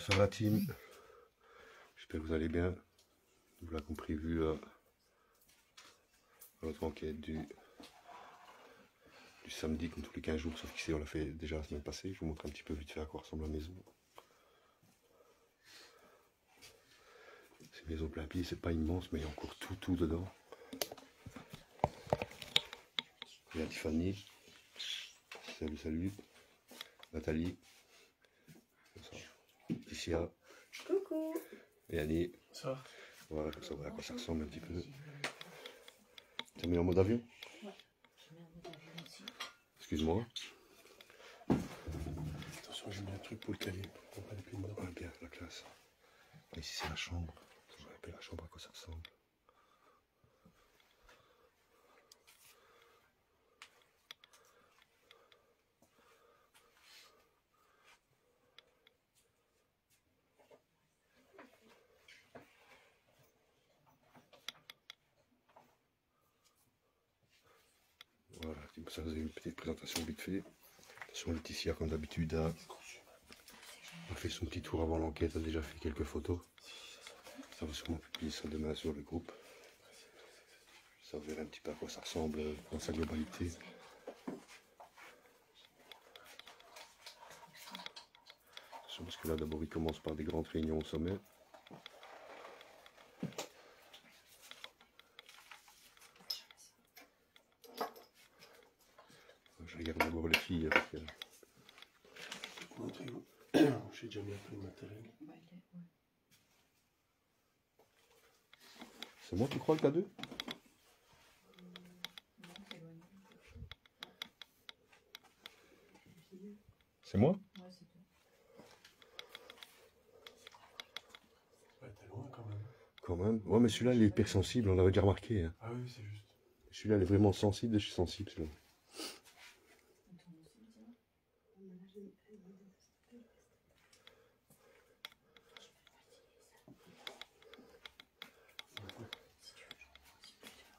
Bonsoir la team, j'espère que vous allez bien. Vous l'avez compris vu à notre enquête du samedi comme tous les 15 jours, sauf qu'ici on l'a fait déjà la semaine passée. Je vous montre un petit peu vite fait à quoi ressemble la maison. C'est une maison plein pied, c'est pas immense mais il y a encore tout dedans. Il y a Tiffany, salut, Nathalie, Ticia, coucou, et Annie. Ça. Voilà, comme ça, voilà à quoi ça ressemble un petit peu. T'as mis en mode avion? Ouais, je mets en mode avion aussi. Excuse-moi. Attention, j'ai mis un truc pour le caler, pour pas les plis dedans. Ouais, bien, la classe. Ici c'est la chambre. On va appeler la chambre à quoi ça ressemble. Voilà, ça faisait une petite présentation vite fait. Attention, Laetitia, comme d'habitude, a fait son petit tour avant l'enquête, a déjà fait quelques photos. Ça va sûrement publier ça demain sur le groupe. Ça vous verrez un petit peu à quoi ça ressemble dans sa globalité. Attention, parce que là, d'abord, il commence par des grandes réunions au sommet. Je regarde d'abord les filles avec... J'ai déjà mis un peu de matériel. C'est moi, tu crois, le K2? C'est moi? Ouais, c'est toi. Ouais, t'es loin quand même. Quand même. Ouais, mais celui-là, il est hyper sensible, on l'avait déjà remarqué. Hein. Ah oui, c'est juste. Celui-là, il est vraiment sensible, et je suis sensible, celui-là.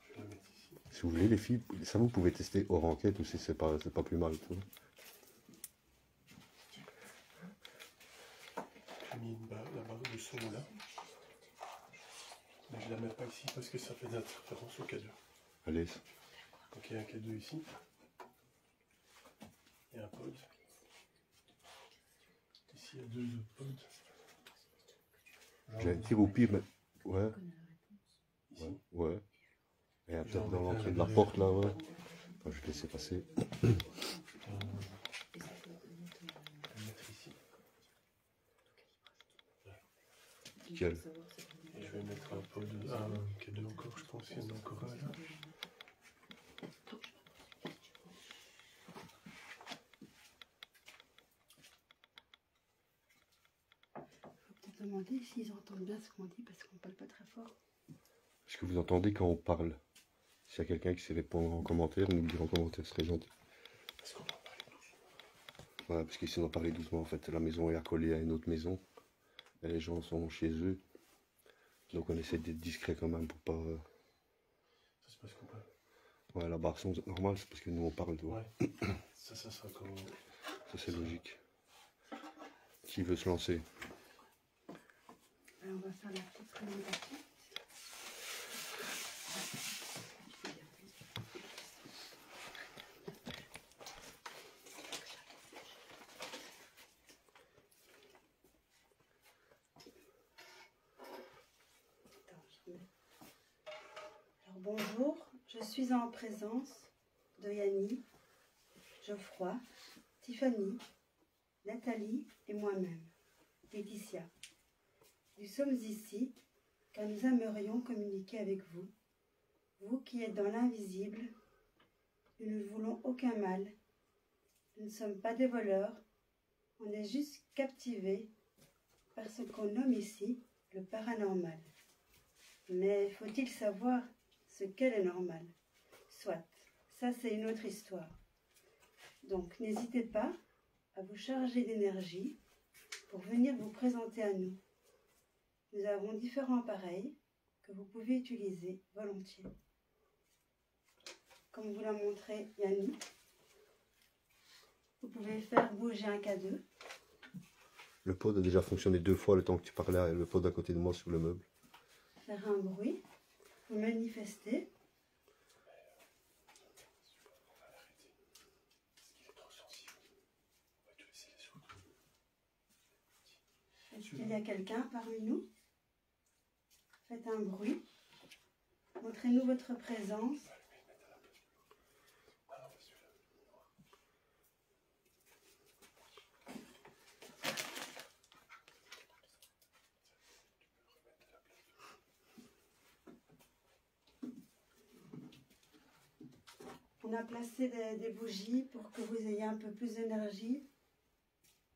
Je vais la mettre ici. Si vous voulez, les filles, ça vous pouvez tester hors enquête aussi, c'est pas plus mal. Tu vois. J'ai mis la barre de son là. Mais je la mets pas ici parce que ça fait de l'interférence au K2. Allez. Donc il y a un K2 ici. Il y a un pod. Ici il y a deux autres pods. J'allais dire au pire, mais... Ouais, Ici. ouais. Et peut-être Genre, dans mettre l'entrée un de la relais. porte, là, ouais. Attends, je vais te laisser passer. Je vais le mettre ici. Nickel. Et je vais mettre un pod, un K2 encore, je pense qu'il y en a encore un là. Faut peut-être demander s'ils entendent bien ce qu'on dit parce qu'on parle pas très fort. Est-ce que vous entendez quand on parle? S'il y a quelqu'un qui sait répondre en commentaire, nous le dire en commentaire, ce serait gentil. Est-ce qu'on en parle doucement? Voilà, parce qu'ici on en parlait doucement, en fait. La maison est accolée à une autre maison. Et les gens sont chez eux. Donc on essaie d'être discret quand même pour pas... Ça se passe qu'on parle. Ouais, la barre son normale, c'est parce que nous on parle, tu vois. Ouais. Ça sera comme... Ça c'est logique. Qui veut se lancer? Alors on va faire la petite présentation. Alors bonjour, je suis en présence de Yanni, Geoffroy, Tiffany, Nathalie et moi-même, Laetitia. Nous sommes ici car nous aimerions communiquer avec vous, vous qui êtes dans l'invisible. Nous ne voulons aucun mal, nous ne sommes pas des voleurs, on est juste captivés par ce qu'on nomme ici le paranormal. Mais faut-il savoir ce qu'est le normal? Soit, ça c'est une autre histoire. Donc n'hésitez pas à vous charger d'énergie pour venir vous présenter à nous. Nous avons différents appareils que vous pouvez utiliser volontiers. Comme vous l'a montré Yannick, vous pouvez faire bouger un K2. Le pod a déjà fonctionné 2 fois le temps que tu parlais, le pod à côté de moi sur le meuble. Faire un bruit. Vous manifestez. Est-ce qu'il y a quelqu'un parmi nous? Faites un bruit. Montrez-nous votre présence. On a placé des bougies pour que vous ayez un peu plus d'énergie.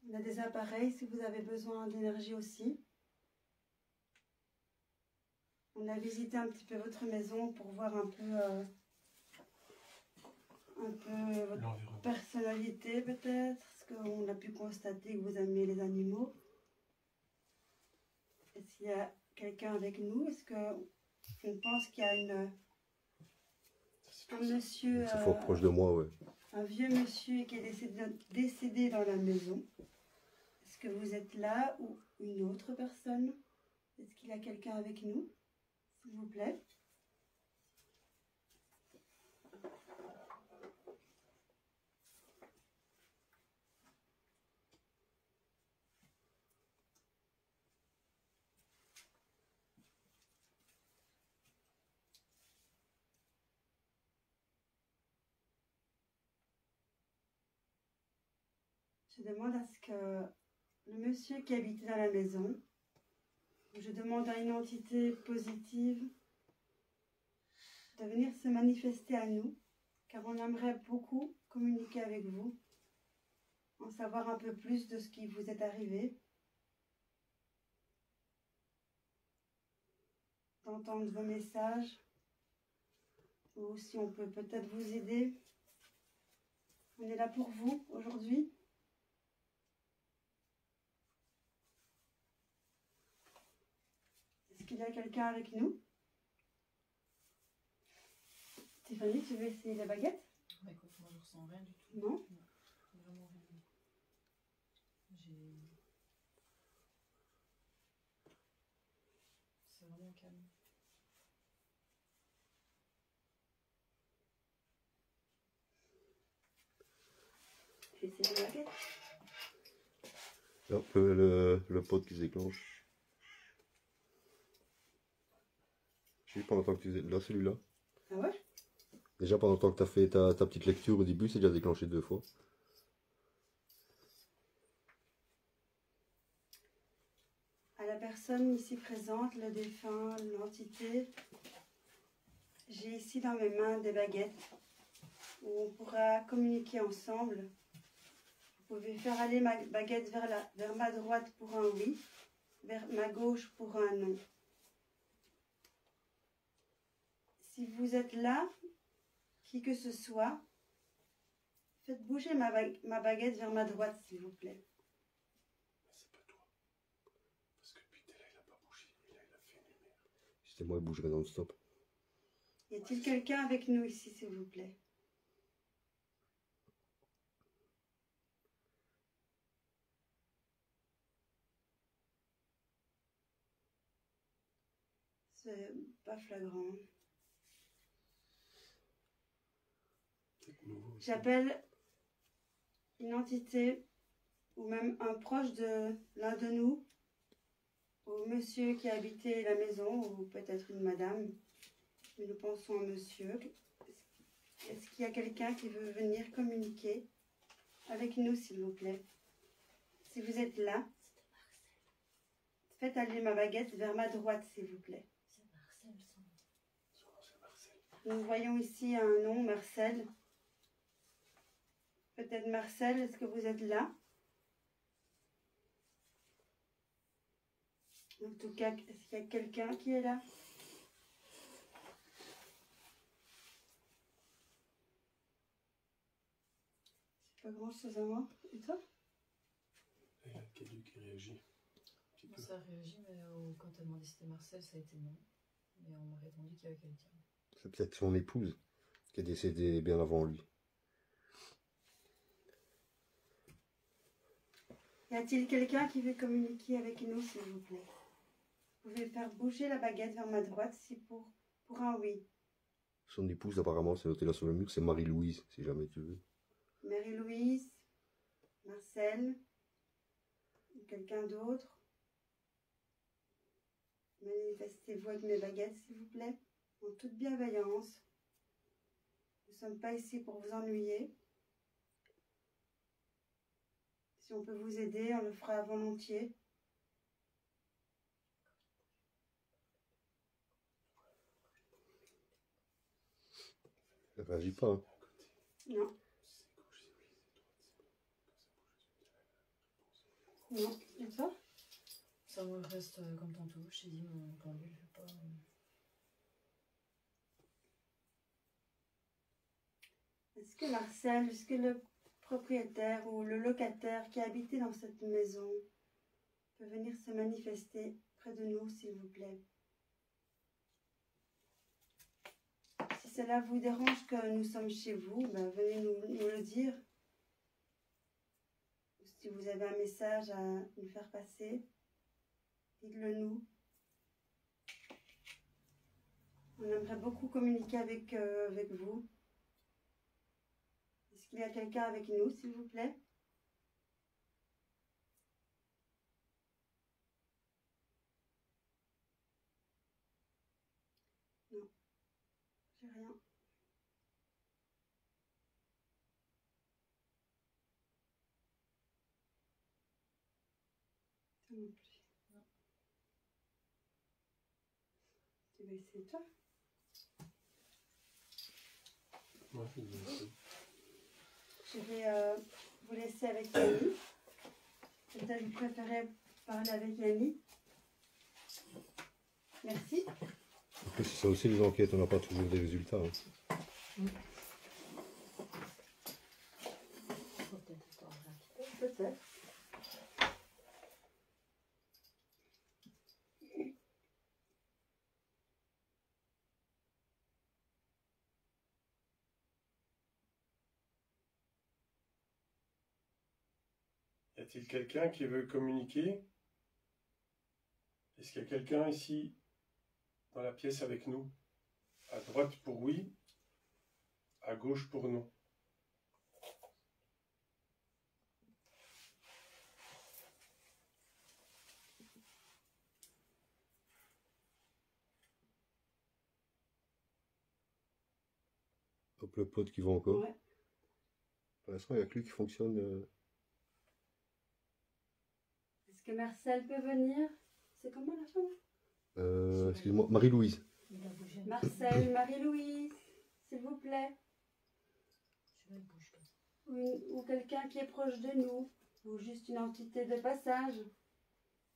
On a des appareils si vous avez besoin d'énergie aussi. On a visité un petit peu votre maison pour voir un peu votre personnalité peut-être. Est-ce qu'on a pu constater que vous aimez les animaux? Est-ce qu'il y a quelqu'un avec nous? Est-ce qu'on pense qu'il y a un monsieur... C'est fort proche de moi, ouais. Un vieux monsieur qui est décédé dans la maison. Est-ce que vous êtes là ou une autre personne? Est-ce qu'il y a quelqu'un avec nous? S'il vous plaît. Je demande à ce que le monsieur qui habite dans la maison, je demande à une entité positive de venir se manifester à nous, car on aimerait beaucoup communiquer avec vous, en savoir un peu plus de ce qui vous est arrivé, d'entendre vos messages, ou si on peut peut-être vous aider. On est là pour vous aujourd'hui. Est-ce qu'il y a quelqu'un avec nous? Stéphanie, tu veux essayer la baguette? Bah, écoute, moi je ressens rien du tout. Non? Vraiment rien. C'est vraiment calme. Tu veux essayer la baguette? Hop, le pod qui se déclenche. Je sais pendant le temps que tu faisais là, celui-là. Ah ouais? Déjà pendant le temps que tu as fait ta petite lecture au début, c'est déjà déclenché 2 fois. À la personne ici présente, le défunt, l'entité, j'ai ici dans mes mains des baguettes où on pourra communiquer ensemble. Vous pouvez faire aller ma baguette vers ma droite pour un oui, vers ma gauche pour un non. Si vous êtes là, qui que ce soit, faites bouger ma baguette vers ma droite, s'il vous plaît. C'est pas toi. Parce que depuis là, il a pas bougé. Mais là, il a fait une lumière. C'était moi, il bougerait non-stop. Y a-t-il quelqu'un avec nous ici, s'il vous plaît? C'est pas flagrant. J'appelle une entité ou même un proche de l'un de nous, au monsieur qui habitait la maison, ou peut-être une madame, mais nous pensons à monsieur. Est-ce qu'il y a quelqu'un qui veut venir communiquer avec nous, s'il vous plaît? Si vous êtes là, faites aller ma baguette vers ma droite, s'il vous plaît. Nous voyons ici un nom, Marcel. Peut-être Marcel, est-ce que vous êtes là? En tout cas, est-ce qu'il y a quelqu'un qui est là? C'est pas grand chose à voir. Et toi? Il y a quelqu'un qui réagit. Moi, ça a réagi, mais quand elle m'a demandé si c'était Marcel, ça a été non. Mais on m'a répondu qu'il y avait quelqu'un. C'est peut-être son épouse qui est décédée bien avant lui. Y a-t-il quelqu'un qui veut communiquer avec nous, s'il vous plaît? Vous pouvez faire bouger la baguette vers ma droite si pour un oui. Son épouse, apparemment, c'est noté là sur le mur, c'est Marie-Louise, si jamais tu veux. Marie-Louise, Marcel, quelqu'un d'autre? Manifestez-vous avec mes baguettes, s'il vous plaît, en toute bienveillance. Nous ne sommes pas ici pour vous ennuyer. Si on peut vous aider, on le fera volontiers. Elle réagit pas, hein. Non. Non, et toi? Ça me reste comme tantôt. Je t'ai dit, mon pendule, je sais pas. Est-ce que Marcel, est-ce que le propriétaire ou le locataire qui habitait dans cette maison peut venir se manifester près de nous, s'il vous plaît? Si cela vous dérange que nous sommes chez vous, ben venez nous le dire. Si vous avez un message à nous faire passer, dites-le nous. On aimerait beaucoup communiquer avec vous. Est-ce qu'il y a quelqu'un avec nous, s'il vous plaît? Non, j'ai rien. Toi non plus. Non. Tu veux essayer toi? Ouais, je vais essayer. Je vais vous laisser avec Yanni. Peut-être vous préférez parler avec Yanni. Merci. En plus, c'est ça aussi les enquêtes, on n'a pas toujours des résultats, hein. Faut peut-être attendre un petit peu. Peut-être. Y a-t-il quelqu'un qui veut communiquer? Est-ce qu'il y a quelqu'un ici dans la pièce avec nous? À droite pour oui, à gauche pour non. Hop, le pote qui va encore. Ouais. Pour l'instant, il n'y a que lui qui fonctionne. Est-ce que Marcel peut venir? C'est comment la chambre? Excuse-moi, Marie-Louise. Il a bougé. Marcel, Marie-Louise, s'il vous plaît. Je vais le bouge pas. Ou quelqu'un qui est proche de nous. Ou juste une entité de passage.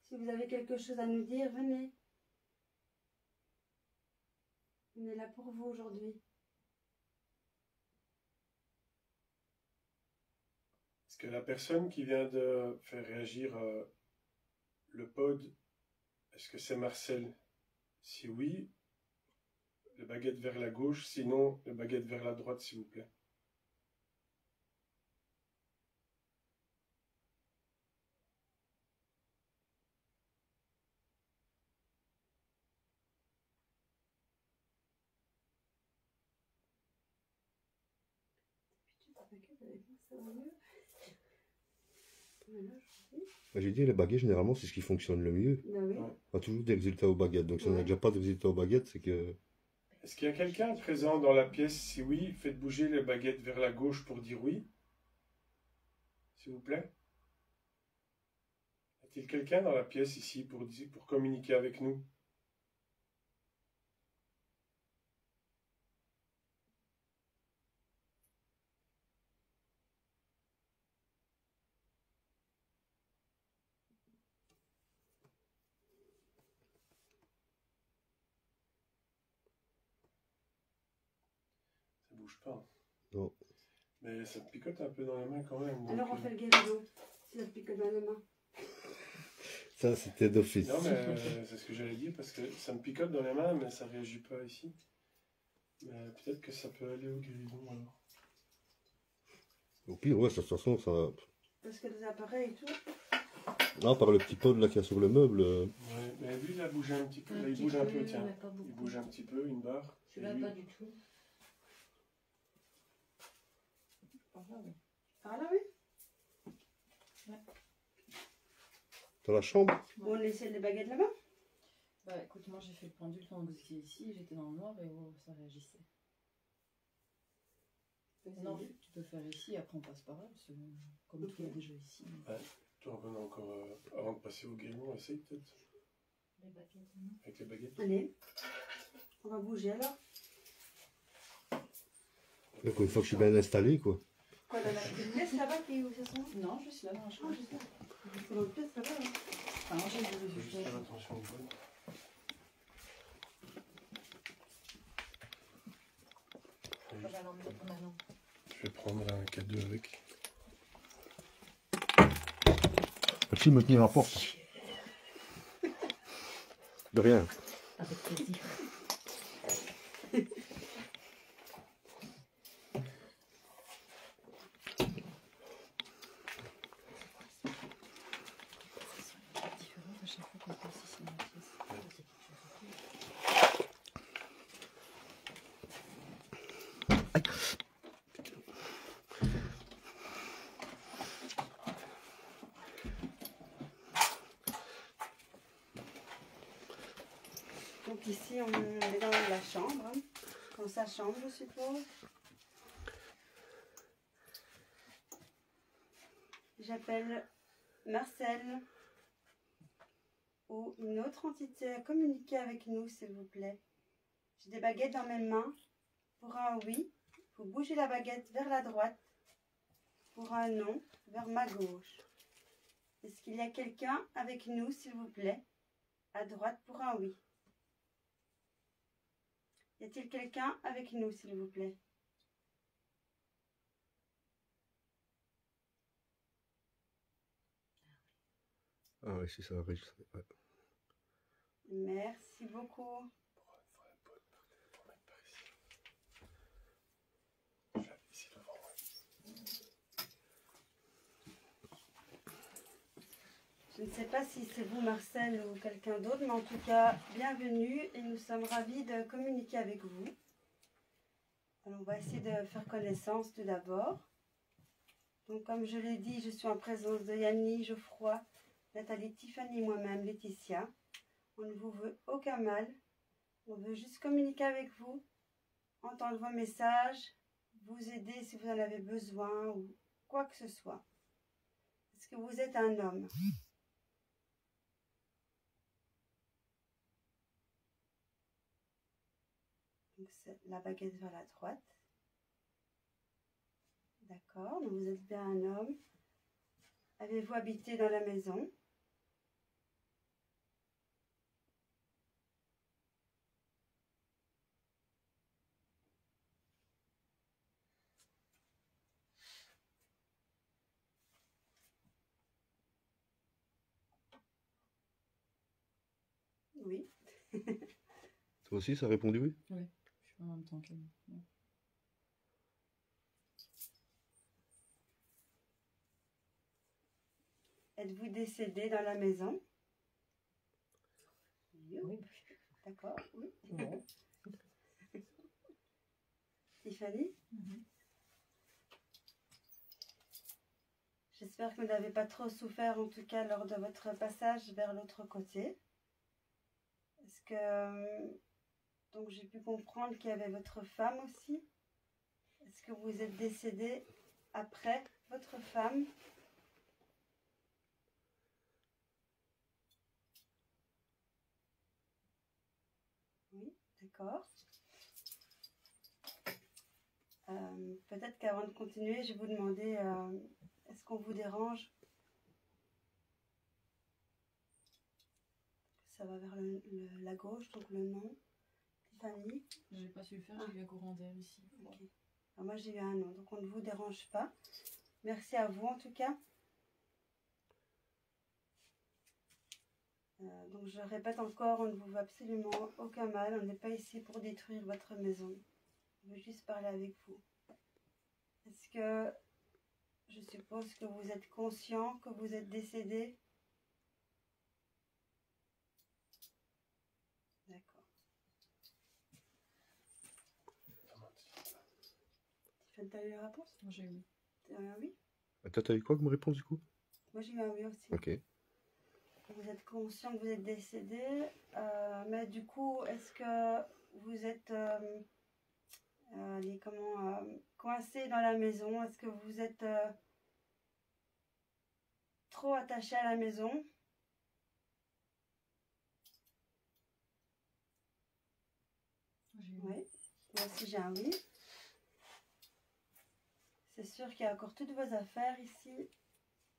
Si vous avez quelque chose à nous dire, venez. On est là pour vous aujourd'hui. Est-ce que la personne qui vient de faire réagir le pod, est-ce que c'est Marcel? Si oui, le baguette vers la gauche, sinon le baguette vers la droite, s'il vous plaît. Bah, j'ai dit, les baguettes, généralement, c'est ce qui fonctionne le mieux. Ben oui. Ouais. Pas toujours des résultats aux baguettes. Donc, si on n'a Ouais. déjà pas de résultats aux baguettes, c'est que. Est-ce qu'il y a quelqu'un présent dans la pièce? Si oui, faites bouger les baguettes vers la gauche pour dire oui. S'il vous plaît. Y a-t-il quelqu'un dans la pièce ici pour communiquer avec nous? Ça bouge pas. Non. Mais ça te picote un peu dans les mains quand même. donc, Alors on fait le guérison. Si ça te pique dans les mains. Ça, c'était d'office. Non, mais c'est ce que j'allais dire parce que ça me picote dans les mains, mais ça réagit pas ici. Mais peut-être que ça peut aller au guérison alors. Au pire, ouais, de toute façon, ça. Parce que les appareils et tout. Ah, par le petit pod là qu'il y a sur le meuble. Ouais, mais lui, il a bougé un petit peu. Là, il bouge un peu, tiens. mais pas Il beaucoup. bouge un petit peu, une barre. Celui-là, Et lui- pas du tout. Par là, oui. Par là, oui. Dans la chambre. On laissait les baguettes là-bas. Bah écoute, moi j'ai fait le pendule quand vous étiez ici, j'étais dans le noir et oh, ça réagissait. Non, tu peux faire ici, après on passe par là, parce que comme Ok. tout est déjà ici. Toi, on a encore, avant de passer au guérimon, essaye peut-être, Les baguettes, non. avec les baguettes. Allez, on va bouger alors. Donc, une fois que je suis bien installé, quoi. Quoi, dans la petite pièce là-bas qui où ça sent? Non, juste là dans la chambre. juste là. Il faut l'autre pièce là-bas. Hein. Enfin, j'ai Faut vu juste faire attention au vol. Je vais prendre un cadeau avec. Merci de me tenir à porte. De rien. Avec plaisir. Différente à chaque fois qu'on passe ici dans la pièce. C'est quelque chose de plus. Donc ici, on est dans la chambre. Hein. Dans sa chambre, je suppose. J'appelle Marcel ou une autre entité à communiquer avec nous, s'il vous plaît. J'ai des baguettes dans mes mains. Pour un oui, vous bougez la baguette vers la droite. Pour un non, vers ma gauche. Est-ce qu'il y a quelqu'un avec nous, s'il vous plaît? À droite pour un oui. Y a-t-il quelqu'un avec nous, s'il vous plaît? Ah oui, si ça enregistre. Ouais. Merci beaucoup. Je vais ici devant moi. Je ne sais pas si c'est vous, Marcel, ou quelqu'un d'autre, mais en tout cas, bienvenue et nous sommes ravis de communiquer avec vous. Alors, on va essayer de faire connaissance tout d'abord. Donc, comme je l'ai dit, je suis en présence de Yanni, Geoffroy, Nathalie, Tiffany, moi-même, Laetitia. On ne vous veut aucun mal. On veut juste communiquer avec vous, entendre vos messages, vous aider si vous en avez besoin ou quoi que ce soit. Est-ce que vous êtes un homme? Donc, c'est la baguette vers la droite. D'accord, donc vous êtes bien un homme. Avez-vous habité dans la maison? Oui. Toi aussi, ça a répondu oui? Oui, je suis en même temps qu'elle. Ouais. Êtes-vous décédé dans la maison? Oui. D'accord, oui. Non. Tiffany? Mhm. J'espère que vous n'avez pas trop souffert, en tout cas, lors de votre passage vers l'autre côté. Est-ce que... Donc, j'ai pu comprendre qu'il y avait votre femme aussi. Est-ce que vous êtes décédé après votre femme? Oui, d'accord. Peut-être qu'avant de continuer, je vais vous demander, est-ce qu'on vous dérange? Ça va vers la gauche, donc le nom. Tiffany? J'ai pas su le faire, Ah. j'ai eu un courant d'air ici. Ok. Alors moi j'ai eu un nom, donc on ne vous dérange pas. Merci à vous en tout cas. Donc je répète encore, on ne vous veut absolument aucun mal. On n'est pas ici pour détruire votre maison. On veut juste parler avec vous. Est-ce que je suppose que vous êtes conscient que vous êtes décédé T'as eu la réponse? Moi, j'ai eu. T'as eu un oui? Toi, t'as eu quoi comme réponse du coup? Moi j'ai eu un oui aussi. Ok. Vous êtes conscient que vous êtes décédé, mais du coup, est-ce que vous êtes coincé dans la maison? Est-ce que vous êtes trop attaché à la maison? Moi, j'ai eu. Oui. Moi aussi j'ai un oui. C'est sûr qu'il y a encore toutes vos affaires ici,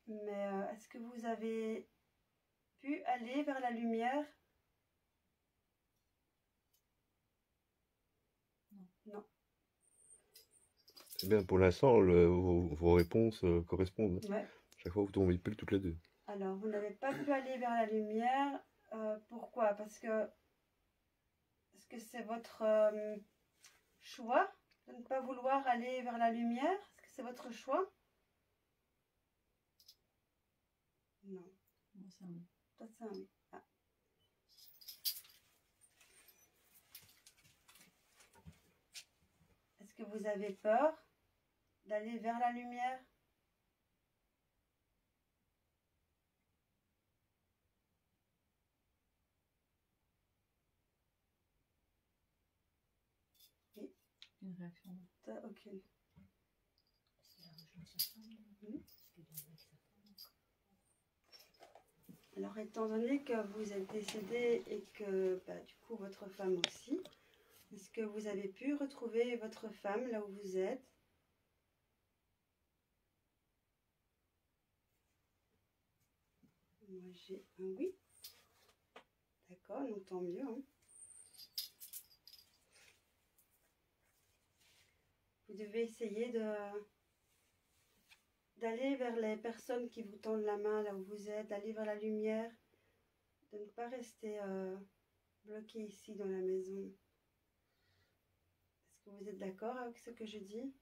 mais est-ce que vous avez pu aller vers la lumière? Non. C'est bien, pour l'instant, vos réponses correspondent. Ouais. Chaque fois, vous tombez pile toutes les deux. Alors, vous n'avez pas pu aller vers la lumière. Pourquoi? Parce que est-ce que c'est votre choix de ne pas vouloir aller vers la lumière? Est-ce que c'est votre choix? Non. Moi, c'est un oui. Toi, c'est un oui. Ah. Est-ce que vous avez peur d'aller vers la lumière? Une réaction. Toi, aucune. Alors, étant donné que vous êtes décédé et que du coup votre femme aussi, est-ce que vous avez pu retrouver votre femme là où vous êtes? Moi j'ai un oui. D'accord, donc tant mieux. Hein. Vous devez essayer d'aller vers les personnes qui vous tendent la main là où vous êtes, d'aller vers la lumière, de ne pas rester bloqué ici dans la maison. Est-ce que vous êtes d'accord avec ce que je dis?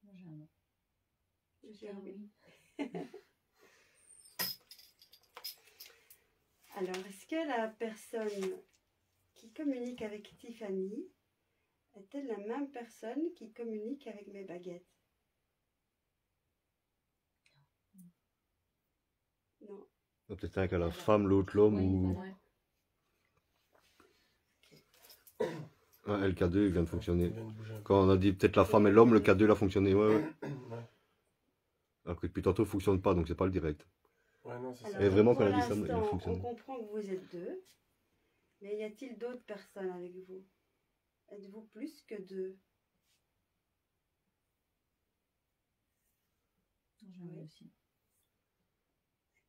Moi, j'ai un non. J'ai un oui. oui. Alors, est-ce que la personne qui communique avec Tiffany est-elle la même personne qui communique avec mes baguettes? Non. Peut-être un qui a la femme, l'autre l'homme, Oui, ou... voilà. Ah, le K2 il vient de fonctionner. Il vient de bouger un peu. Quand on a dit peut-être la femme et l'homme, le K2 il a fonctionné. Ouais, ouais. Ouais. Alors que depuis tantôt il ne fonctionne pas, donc c'est pas le direct. Ouais, non, c'est ça. Alors, Et vraiment, pour quand elle a dit ça, il a l'instant, fonctionné. on comprend que vous êtes deux, mais y a-t-il d'autres personnes avec vous? Êtes-vous plus que deux? Moi, j'ai un oui aussi.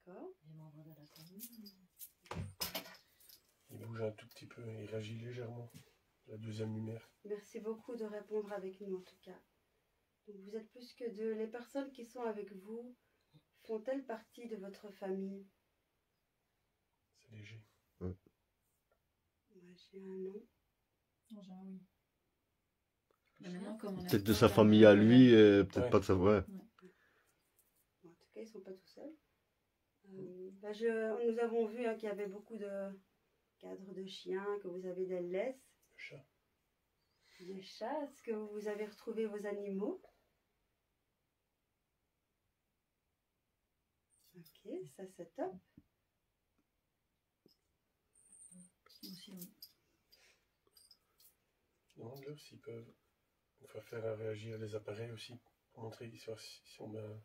D'accord. Les membres de la famille. Il bouge un tout petit peu, il réagit légèrement. La deuxième lumière. Merci beaucoup de répondre avec nous en tout cas. Donc vous êtes plus que deux. Les personnes qui sont avec vous font-elles partie de votre famille? C'est léger. Moi j'ai un non. Moi, j'ai un oui. Mais maintenant, comme on a Peut-être de pas sa la famille à même- lui, peut-être Ouais. pas de sa... Ouais. Bon, en tout cas, ils ne sont pas tout seuls. Nous avons vu qu'il y avait beaucoup de cadres de chiens, que vous avez des laisses, Le chat. des chats. Est-ce que vous avez retrouvé vos animaux? Ok, ça c'est top. Moi aussi, oui. Demande-leur s'ils peuvent faire réagir les appareils aussi. Pour montrer si on met un...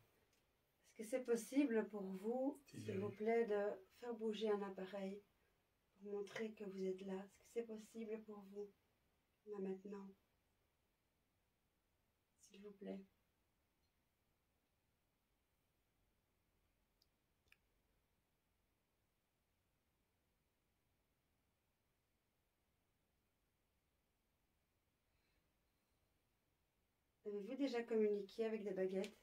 Est-ce que c'est possible pour vous, Petit s'il vous plaît, de faire bouger un appareil pour montrer que vous êtes là? Est-ce que c'est possible pour vous, là maintenant? S'il vous plaît. Avez-vous déjà communiqué avec des baguettes?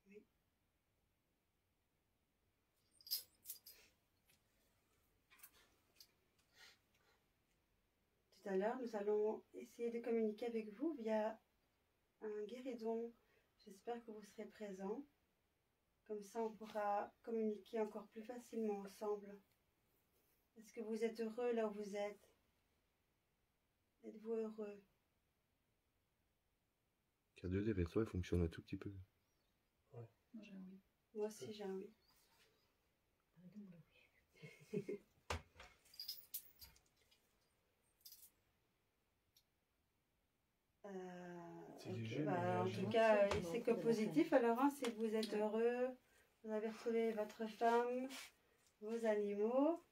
Oui. Tout à l'heure, nous allons essayer de communiquer avec vous via un guéridon. J'espère que vous serez présents. Comme ça, on pourra communiquer encore plus facilement ensemble. Est-ce que vous êtes heureux là où vous êtes? Êtes-vous heureux? K2D vers toi, il fonctionne un tout petit peu. Moi j'ai un oui. Moi aussi, j'ai un oui. C'est Ok, léger, bah, mais en réagit. tout cas, c'est que positif. Alors, hein, si vous êtes heureux, vous avez retrouvé votre femme, vos animaux.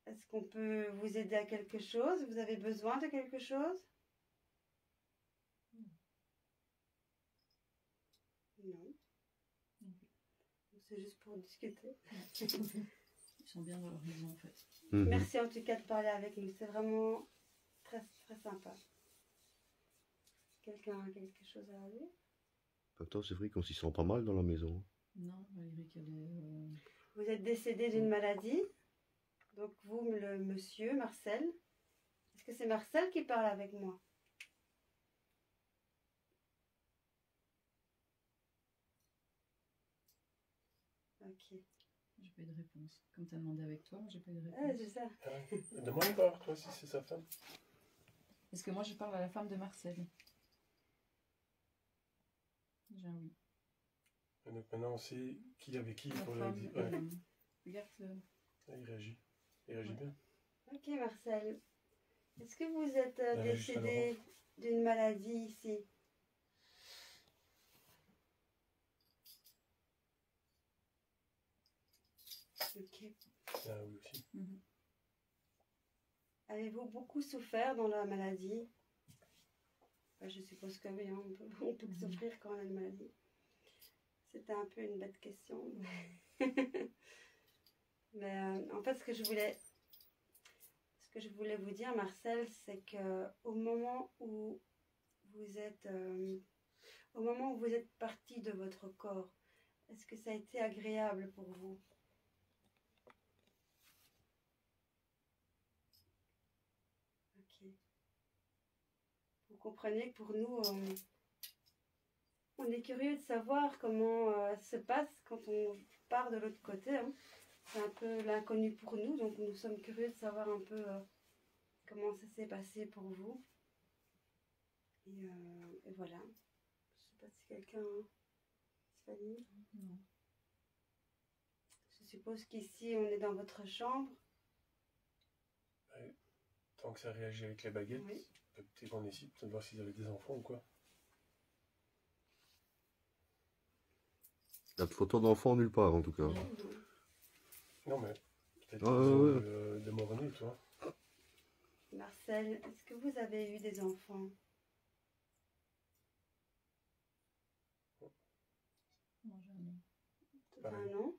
Est-ce qu'on peut vous aider à quelque chose? Vous avez besoin de quelque chose? Non. C'est juste pour discuter. Ils sont bien dans leur maison en fait. Mhm. Merci en tout cas de parler avec nous. C'est vraiment très, très sympa. Quelqu'un a quelque chose à dire? Pourtant, c'est vrai qu'on s'y sent pas mal dans la maison. Non, malgré qu'elle est. Vous êtes décédé d'une maladie. Donc vous, le monsieur, Marcel. Est-ce que c'est Marcel qui parle avec moi? Ok. J'ai pas eu de réponse. Comme tu as demandé avec toi, j'ai pas eu de Ah, réponse. c'est ça. Demande voir, toi, si c'est sa femme. Est-ce que moi je parle à la femme de Marcel? J'ai un oui. Et donc maintenant, on sait qui avec qui La pour le femme, dire. Ouais. regarde. Il réagit. Il réagit Ouais. bien. Ok, Marcel. Est-ce que vous êtes Ouais, juste à décédé d'une maladie ici? Ok. C'est un oui aussi. Mhm. Avez-vous beaucoup souffert dans la maladie? Bah, je suppose que oui, hein, on peut souffrir quand on a une maladie. C'était un peu une bête question. Mais en fait, ce que je voulais vous dire, Marcel, c'est que au moment où vous êtes parti de votre corps, est-ce que ça a été agréable pour vous? Ok. Vous comprenez que pour nous, on est curieux de savoir comment se passe quand on part de l'autre côté, hein. C'est un peu l'inconnu pour nous, donc nous sommes curieux de savoir un peu comment ça s'est passé pour vous. Et voilà. Je sais pas si quelqu'un... Fanny? Non. Je suppose qu'ici, on est dans votre chambre. Ouais. Tant que ça réagit avec les baguettes, Oui. peut-être qu'on essaie de voir s'ils avaient des enfants ou quoi. Il y a de photos d'enfants nulle part, en tout cas. Non, mais peut-être Ah, qu'ils ont ouais. de mort-nés, tu vois. Marcel, est-ce que vous avez eu des enfants? Non, j'ai un non. Tout Pareil. un nom.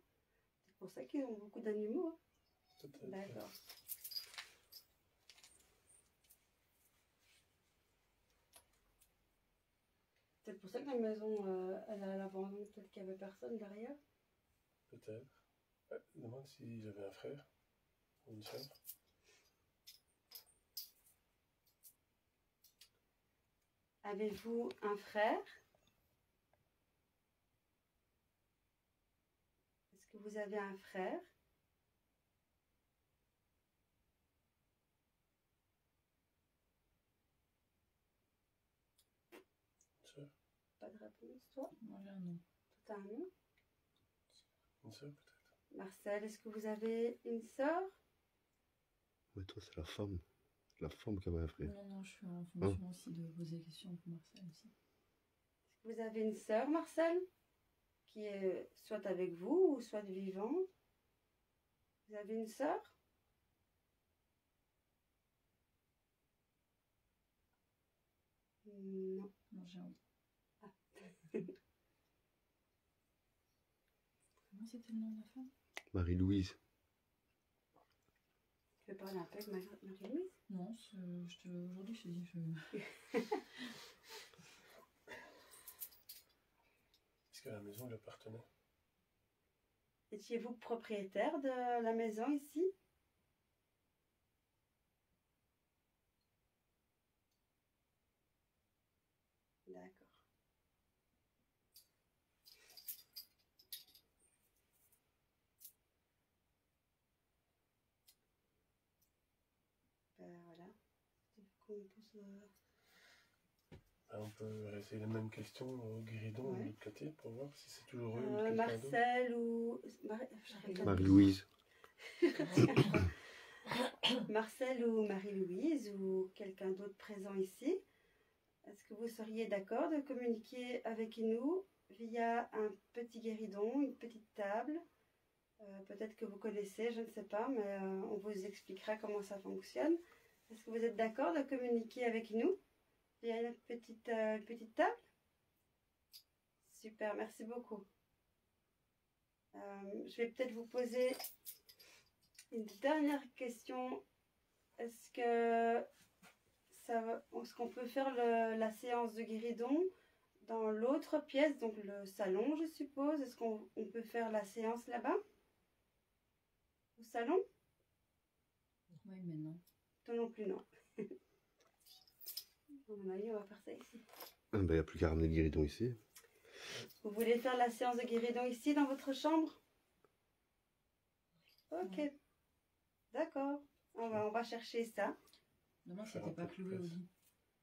C'est pour ça qu'ils ont beaucoup d'animaux, hein. Peut-être. D'accord. C'est pour ça que la maison, elle a l'abandon. Peut-être qu'il n'y avait personne derrière. Peut-être. Ouais, demande s'ils avaient un frère ou une sœur. Avez-vous un frère? Est-ce que vous avez un frère? Une sœur. Pas de réponse, toi? Moi j'ai un non. Tout un nom. Une sœur, peut-être. Marcel, est-ce que vous avez une sœur? Mais toi, c'est la femme. La femme qui avait un frère. Non, non, je suis en fonction aussi de poser des questions pour Marcel aussi. Est-ce que vous avez une sœur, Marcel? Qui est soit avec vous ou soit vivante? Vous avez une sœur? Non. Non, j'ai un oui. Ah. Comment c'était le nom de la femme? Marie-Louise. Tu veux parler un peu avec Marie-Louise? Non, aujourd'hui je te dis. Est-ce que la maison lui appartenait? Étiez-vous propriétaire de la maison ici? D'accord. qu'on pose, On peut essayer la même question au guéridon de Ouais. l'autre côté pour voir si c'est toujours eux ou quelqu'un d'autre. Marcel ou... j'arrête pas de- Marie-Louise. Marcel ou Marie-Louise ou quelqu'un d'autre présent ici, est-ce que vous seriez d'accord de communiquer avec nous via un petit guéridon, une petite table? Peut-être que vous connaissez, je ne sais pas, mais on vous expliquera comment ça fonctionne. Est-ce que vous êtes d'accord de communiquer avec nous via une petite table? Super, merci beaucoup. Je vais peut-être vous poser une dernière question. Est-ce qu'on peut faire la séance de guéridon dans l'autre pièce, donc le salon, je suppose? Est-ce qu'on peut faire la séance là-bas? Au salon? Oui, mais non. Toi non plus, non. À mon avis, on va faire ça ici. Il n'y a plus qu'à ramener le guéridon ici. Vous voulez faire la séance de guéridon ici, dans votre chambre? Ok. D'accord. On va chercher ça. Demain, Faire c'était un pas peu de cloué au place. lit.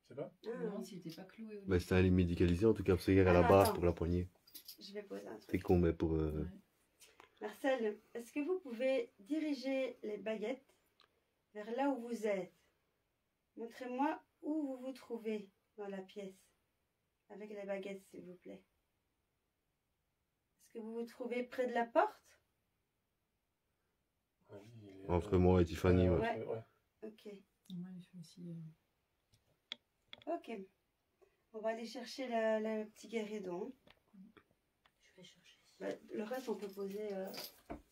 C'est pas? Ah, Demain, s'il était pas cloué au lit. Bah, c'était un lit médicalisé en tout cas, parce qu'il y a la Ah, base attends. pour la poignée. je vais poser un C'est truc. con, mais pour. Ouais. Marcel, est-ce que vous pouvez diriger les baguettes vers là où vous êtes? Montrez-moi où vous vous trouvez dans la pièce avec les baguettes, s'il vous plaît. Est-ce que vous vous trouvez près de la porte? Oui, il est, Entre moi et Tiffany, ouais. Ouais. ouais. Ok. Moi, il fait aussi. Ok. On va aller chercher le petit guéridon. Je vais chercher. Bah, le reste, on peut poser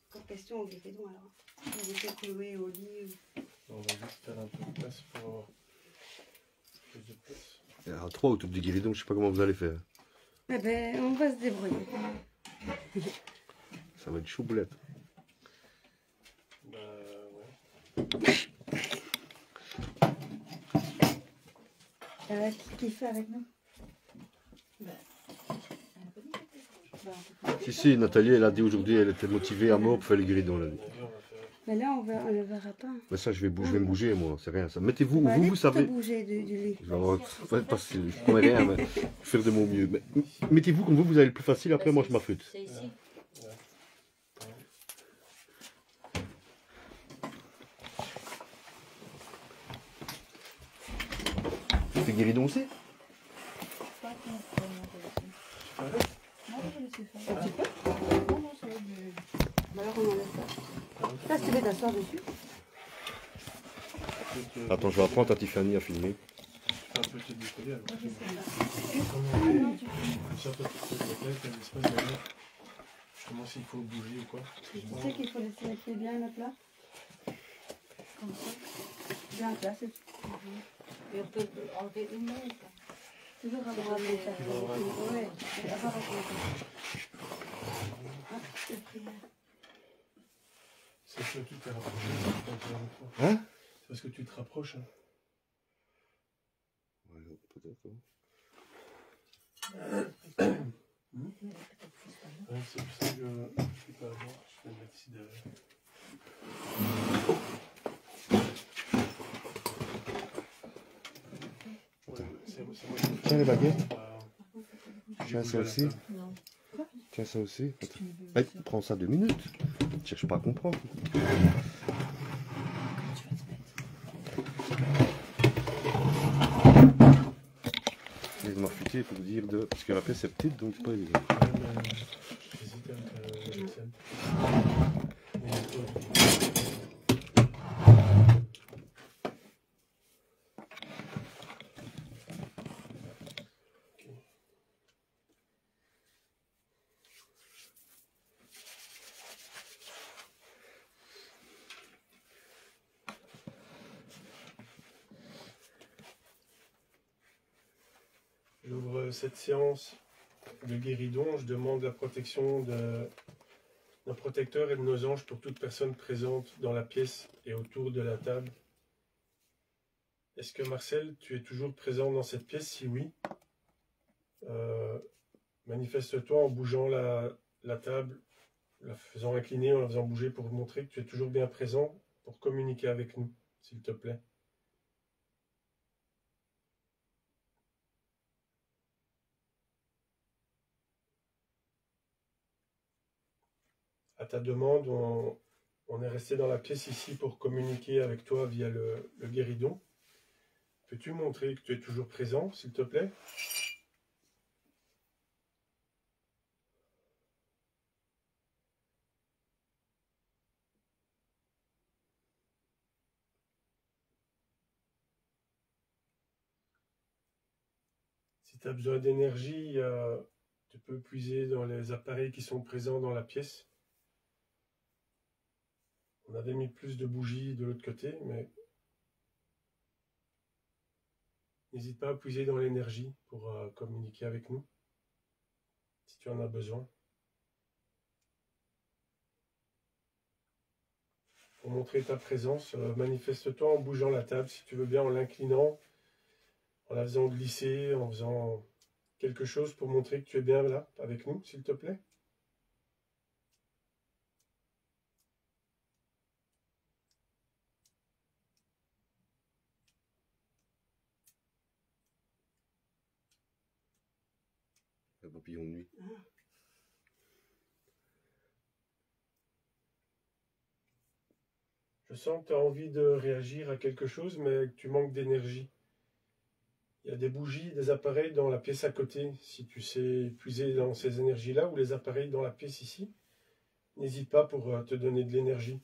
comme question au guéridon alors. Vous êtes cloué au lit. On va juste faire un peu de place pour avoir plus de place. Il y en a 3 autour du guéridon, je sais pas comment vous allez faire. Eh ben, on va se débrouiller. Ça va être chouboulette. Bah ouais. Qui fait avec nous? Si, Nathalie, elle a dit aujourd'hui, elle était motivée à mort pour faire le guéridon. Elle a dit. On va faire. Mais là, on ne le verra pas. Mais ça, je vais me bouger, moi, c'est rien ça. Mettez-vous, Bah, allez vous savez. te bouger du lit. Je vais avoir, ouais, parce que je connais rien, mais je vais faire de mon mieux. Mais mettez-vous comme vous avez le plus facile, après moi je m'affûte. C'est ici. Tu fais guéridon aussi? Pas qu'on peut monter ici. Non, je vais laisser faire. Un petit peu? Non, non, ça va. Bah, alors, on enlève ça. Ça, tu veux t'asseoir dessus? Attends, je vais apprendre à Tiffany à filmer. Un peu te décoller alors. Moi, je sais pas. Comme ça, toi, tu te décolles, t'as l'espace derrière. Justement, s'il faut bouger ou quoi. Tu sais qu'il faut laisser les pieds bien à plat? Comme ça. Bien à plat, c'est Et on peut enlever une main ou pas? toujours avoir les fesses. Ouais, avoir avec les fesses. Ah, c'est pris. C'est parce que tu te rapproches. Hein? C'est parce que tu te rapproches. Hein. Ouais, peut-être. Ouais, c'est pour ça que je peux pas avoir. Je vais le mettre ici derrière. Ouais, c'est moi qui- Tiens les baguettes. Bah, Tiens ça j'ai aussi. bougé à la table. Non. Tiens ça aussi. Tu me veux Hey, ça. prends ça 2 minutes. Je cherche pas à comprendre. Tu vas te mettre. Je vais m'affûter pour vous dire de. Parce que la pièce est petite donc c'est pas évident. Ouais, mais j'hésite avec le sel. Mais j'ouvre cette séance de guéridon. Je demande la protection d'un protecteur et de nos anges pour toute personne présente dans la pièce et autour de la table. Est-ce que Marcel, tu es toujours présent dans cette pièce? Si oui, manifeste-toi en bougeant la table, la faisant incliner, en la faisant bouger pour montrer que tu es toujours bien présent pour communiquer avec nous, s'il te plaît. à ta demande, on est resté dans la pièce ici pour communiquer avec toi via le guéridon. Peux-tu montrer que tu es toujours présent, s'il te plaît? Si tu as besoin d'énergie, tu peux puiser dans les appareils qui sont présents dans la pièce. On avait mis plus de bougies de l'autre côté, mais n'hésite pas à puiser dans l'énergie pour communiquer avec nous, si tu en as besoin. Pour montrer ta présence, manifeste-toi en bougeant la table, si tu veux bien, en l'inclinant, en la faisant glisser, en faisant quelque chose pour montrer que tu es bien là, avec nous, s'il te plaît. Le papillon de nuit. Je sens que tu as envie de réagir à quelque chose, mais que tu manques d'énergie. Il y a des bougies, des appareils dans la pièce à côté. Si tu sais puiser dans ces énergies-là, ou les appareils dans la pièce ici, n'hésite pas pour te donner de l'énergie.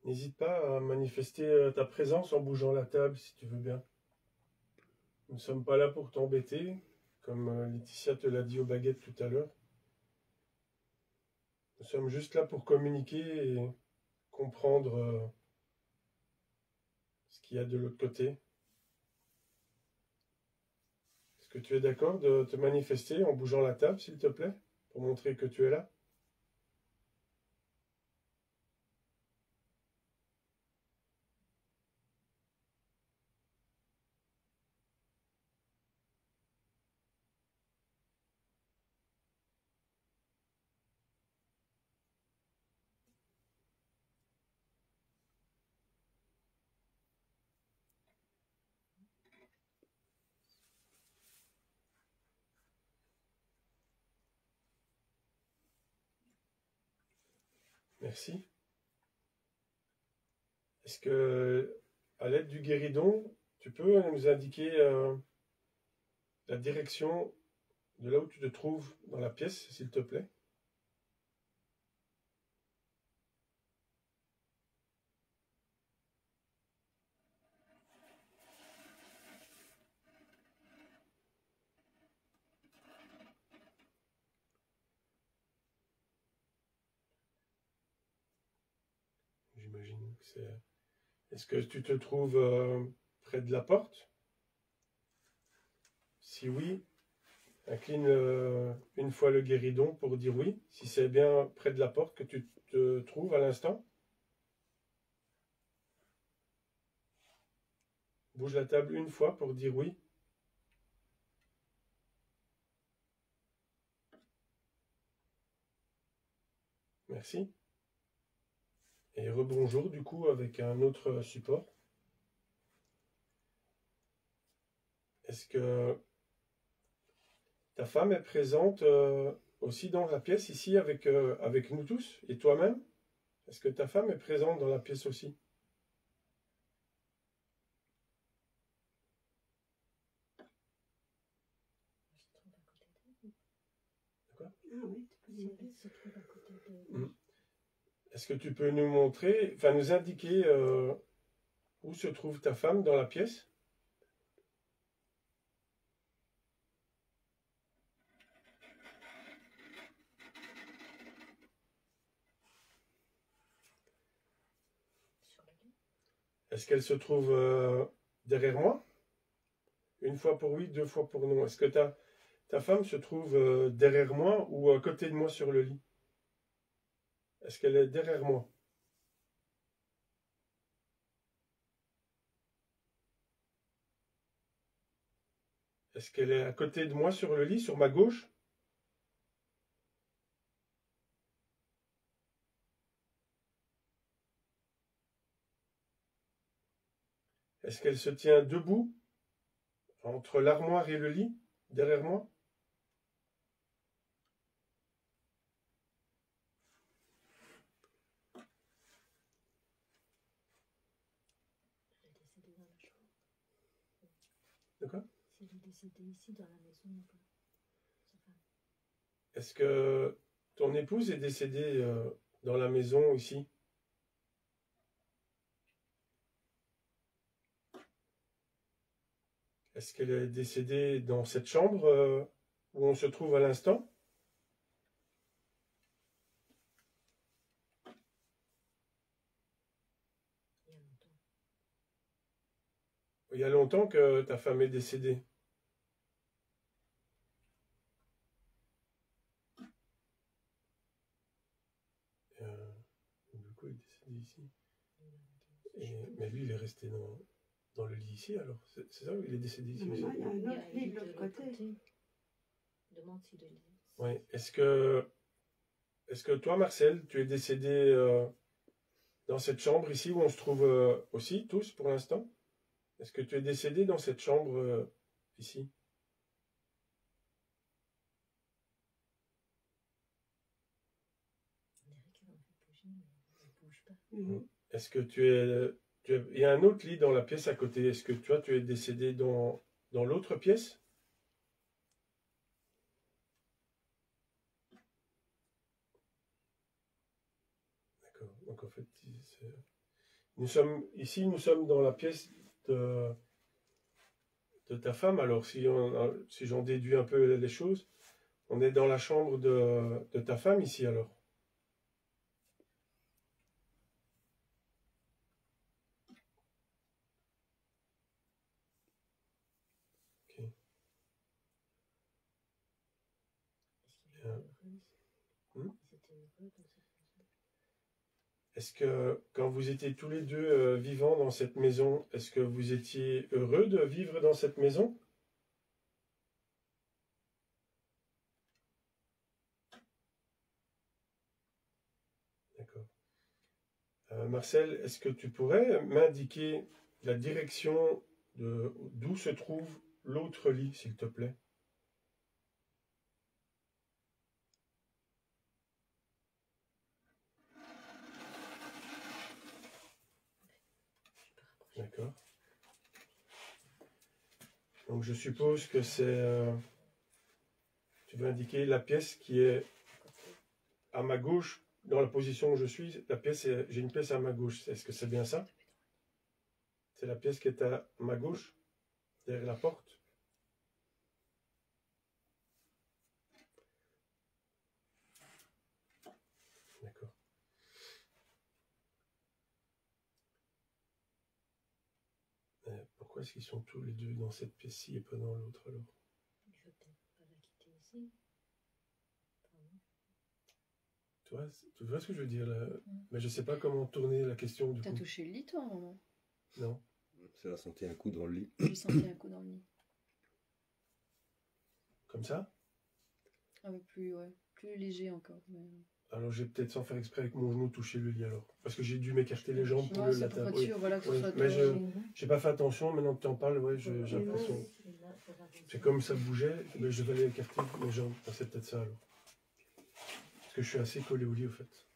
N'hésite pas à manifester ta présence en bougeant la table, si tu veux bien. Nous ne sommes pas là pour t'embêter, comme Laetitia te l'a dit aux baguettes tout à l'heure. Nous sommes juste là pour communiquer et comprendre ce qu'il y a de l'autre côté. Est-ce que tu es d'accord de te manifester en bougeant la table, s'il te plaît, pour montrer que tu es là? Merci. Est-ce que, à l'aide du guéridon, tu peux nous indiquer la direction de là où tu te trouves dans la pièce, s'il te plaît? J'imagine que c'est... Est-ce que tu te trouves près de la porte? Si oui, incline une fois le guéridon pour dire oui, si c'est bien près de la porte que tu te trouves à l'instant. Bouge la table une fois pour dire oui. Merci. Et rebonjour du coup avec un autre support. Est-ce que ta femme est présente aussi dans la pièce ici avec nous tous et toi-même? Est-ce que ta femme est présente dans la pièce aussi? Ah oui, tu peux demander. Se trouve à côté de... Est-ce que tu peux nous montrer, enfin nous indiquer où se trouve ta femme dans la pièce? Sur le lit. Est-ce qu'elle se trouve derrière moi? Une fois pour oui, deux fois pour non. Est-ce que ta femme se trouve derrière moi ou à côté de moi sur le lit? Est-ce qu'elle est derrière moi? Est-ce qu'elle est à côté de moi sur le lit, sur ma gauche? Est-ce qu'elle se tient debout entre l'armoire et le lit, derrière moi? Elle est décédée dans la chambre. D'accord. Si elle est décédée ici, dans la maison, ou pas? Sa femme. Est-ce que ton épouse est décédée dans la maison ici? Est-ce qu'elle est décédée dans cette chambre où on se trouve à l'instant? Il y a longtemps. Il y a longtemps que ta femme est décédée. Du coup, il est décédé ici. Mais lui, il est resté dans le lit ici, alors. C'est ça, il est décédé ici aussi. Non, il y a un Il y a autre lit de l'autre côté. Demande s'il est. Oui. Est-ce que toi, Marcel, tu es décédé dans cette chambre ici où on se trouve aussi, tous, pour l'instant? Est-ce que tu es décédé dans cette chambre ici? On dirait qu'elle a envie de bouger, mais elle ne bouge pas. Est-ce que il y a un autre lit dans la pièce à côté. Est-ce que toi, tu es décédé dans l'autre pièce? D'accord. Donc en fait, nous sommes dans la pièce de ta femme. Alors si j'en déduis un peu les choses, on est dans la chambre de ta femme ici alors. Ok. Est-ce qu'il est heureuse? Hmm? Ils étaient heureux dans cette maison. Est-ce que quand vous étiez tous les deux vivants dans cette maison, est-ce que vous étiez heureux de vivre dans cette maison? D'accord. Marcel, est-ce que tu pourrais m'indiquer la direction d'où se trouve l'autre lit, s'il te plaît? D'accord. Donc je suppose que c'est... tu veux indiquer la pièce qui est à ma gauche, dans la position où je suis. J'ai une pièce à ma gauche. Est-ce que c'est bien ça? C'est la pièce qui est à ma gauche, derrière la porte. D'accord. Pourquoi est-ce qu'ils sont tous les deux dans cette pièce-ci et pas dans l'autre alors? Il ne veut peut-être pas la quitter ici. Pardon. Tu vois ce que je veux dire là? Mais je sais pas comment tourner la question du T'as coup. touché le lit, toi, à un moment? Non. C'est la senti un coup dans le lit. J'ai senti un coup dans le lit. Comme ça? Ah oui, plus léger encore. Mais... Alors j'ai peut-être sans faire exprès avec mon genou touché le lit alors. Parce que j'ai dû m'écarter les jambes pour Ouais, le c'est pour latin. être sûr, voilà, que ce Oui, soit mais toi. j'ai pas fait attention, maintenant que tu en parles, ouais, j'ai l'impression. C'est comme ça bougeait, mais je devais écarter mes jambes. Ah, c'est peut-être ça alors. Parce que je suis assez collé au lit au fait.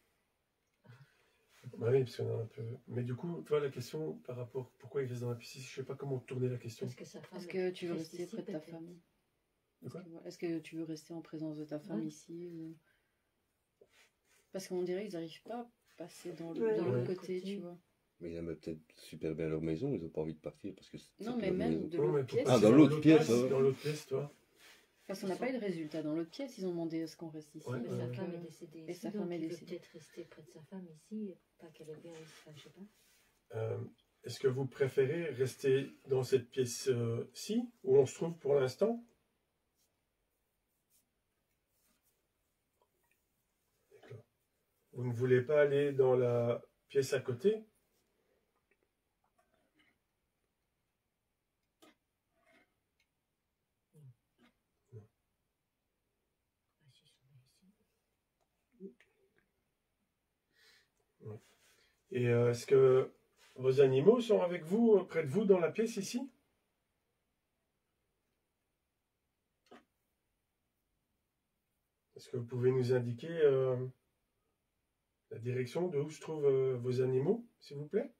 Bah oui, parce qu'on a un peu. Mais du coup, toi, la question par rapport pourquoi il reste dans la piscine, je sais pas comment tourner la question. Parce que sa femme Est-ce que tu veux reste rester ici, près de ta peut-être. femme? De quoi? Est-ce que tu veux rester en présence de ta femme Ouais. ici Parce qu'on dirait qu'ils n'arrivent pas à passer dans Ouais. l'autre Ouais. côté, tu vois. Mais ils aiment peut-être super bien leur maison, ils n'ont pas envie de partir parce que c'est Non, mais leur même maison. de Non, mais l'autre faut pièce. pas- Ah, dans l'autre pièce, Dans l'autre pièce, toi. Parce qu'on n'a pas eu de résultat. Dans l'autre pièce, ils ont demandé à ce qu'on reste ici. Ouais, Mais ouais. sa donc, femme est décédée et ici, sa donc femme est il veut décédée. peut-être rester près de sa femme ici, pas qu'elle est bien ici, enfin, je sais pas. Est-ce que vous préférez rester dans cette pièce-ci, où on se trouve pour l'instant? D'accord. Vous ne voulez pas aller dans la pièce à côté? Non. Et est-ce que vos animaux sont avec vous, près de vous, dans la pièce ici? Est-ce que vous pouvez nous indiquer la direction de où se trouvent vos animaux, s'il vous plaît?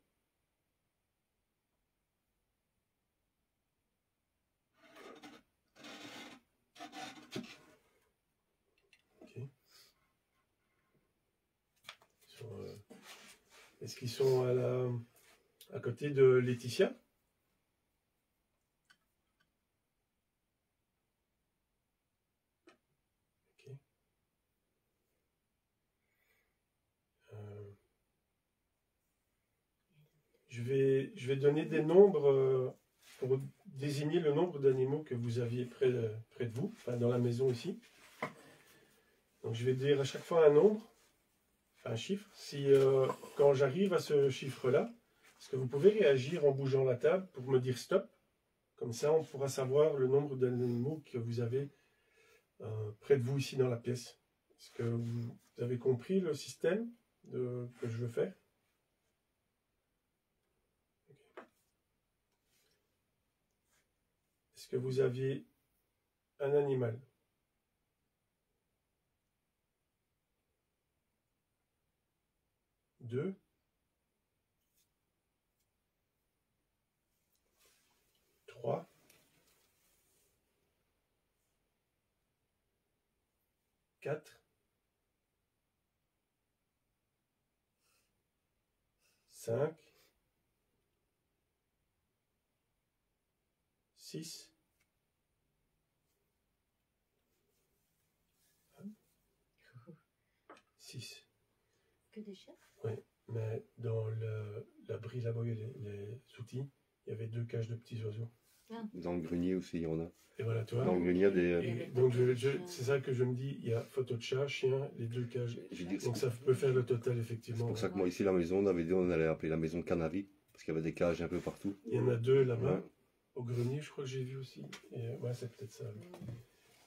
Ok. Est-ce qu'ils sont à côté de Laetitia? Ok. Je vais donner des nombres pour désigner le nombre d'animaux que vous aviez près de vous, enfin dans la maison ici. Donc je vais dire à chaque fois un nombre, un chiffre. Si quand j'arrive à ce chiffre-là, est-ce que vous pouvez réagir en bougeant la table pour me dire stop? Comme ça, on pourra savoir le nombre d'animaux que vous avez près de vous ici dans la pièce. Est-ce que vous avez compris le système que je veux faire? Okay. Est-ce que vous aviez un animal? Deux? Trois? Quatre? Cinq? Six? Six. Que des chats? Oui, mais dans l'abri là-bas, il y a les outils, il y avait 2 cages de petits oiseaux. Ah. Dans le grenier aussi, il y en a. Et voilà, tu vois. Dans le grenier, il y a des... Et donc, c'est ça que je me dis, il y a photo de chat, chien, les 2 cages. Donc ça peut faire le total, effectivement. C'est pour ça que moi, ici, la maison, on avait dit on allait appeler la maison Canary, parce qu'il y avait des cages un peu partout. Il y en a 2 là-bas, Ouais. au grenier, je crois que j'ai vu aussi. Et, ouais, c'est peut-être ça.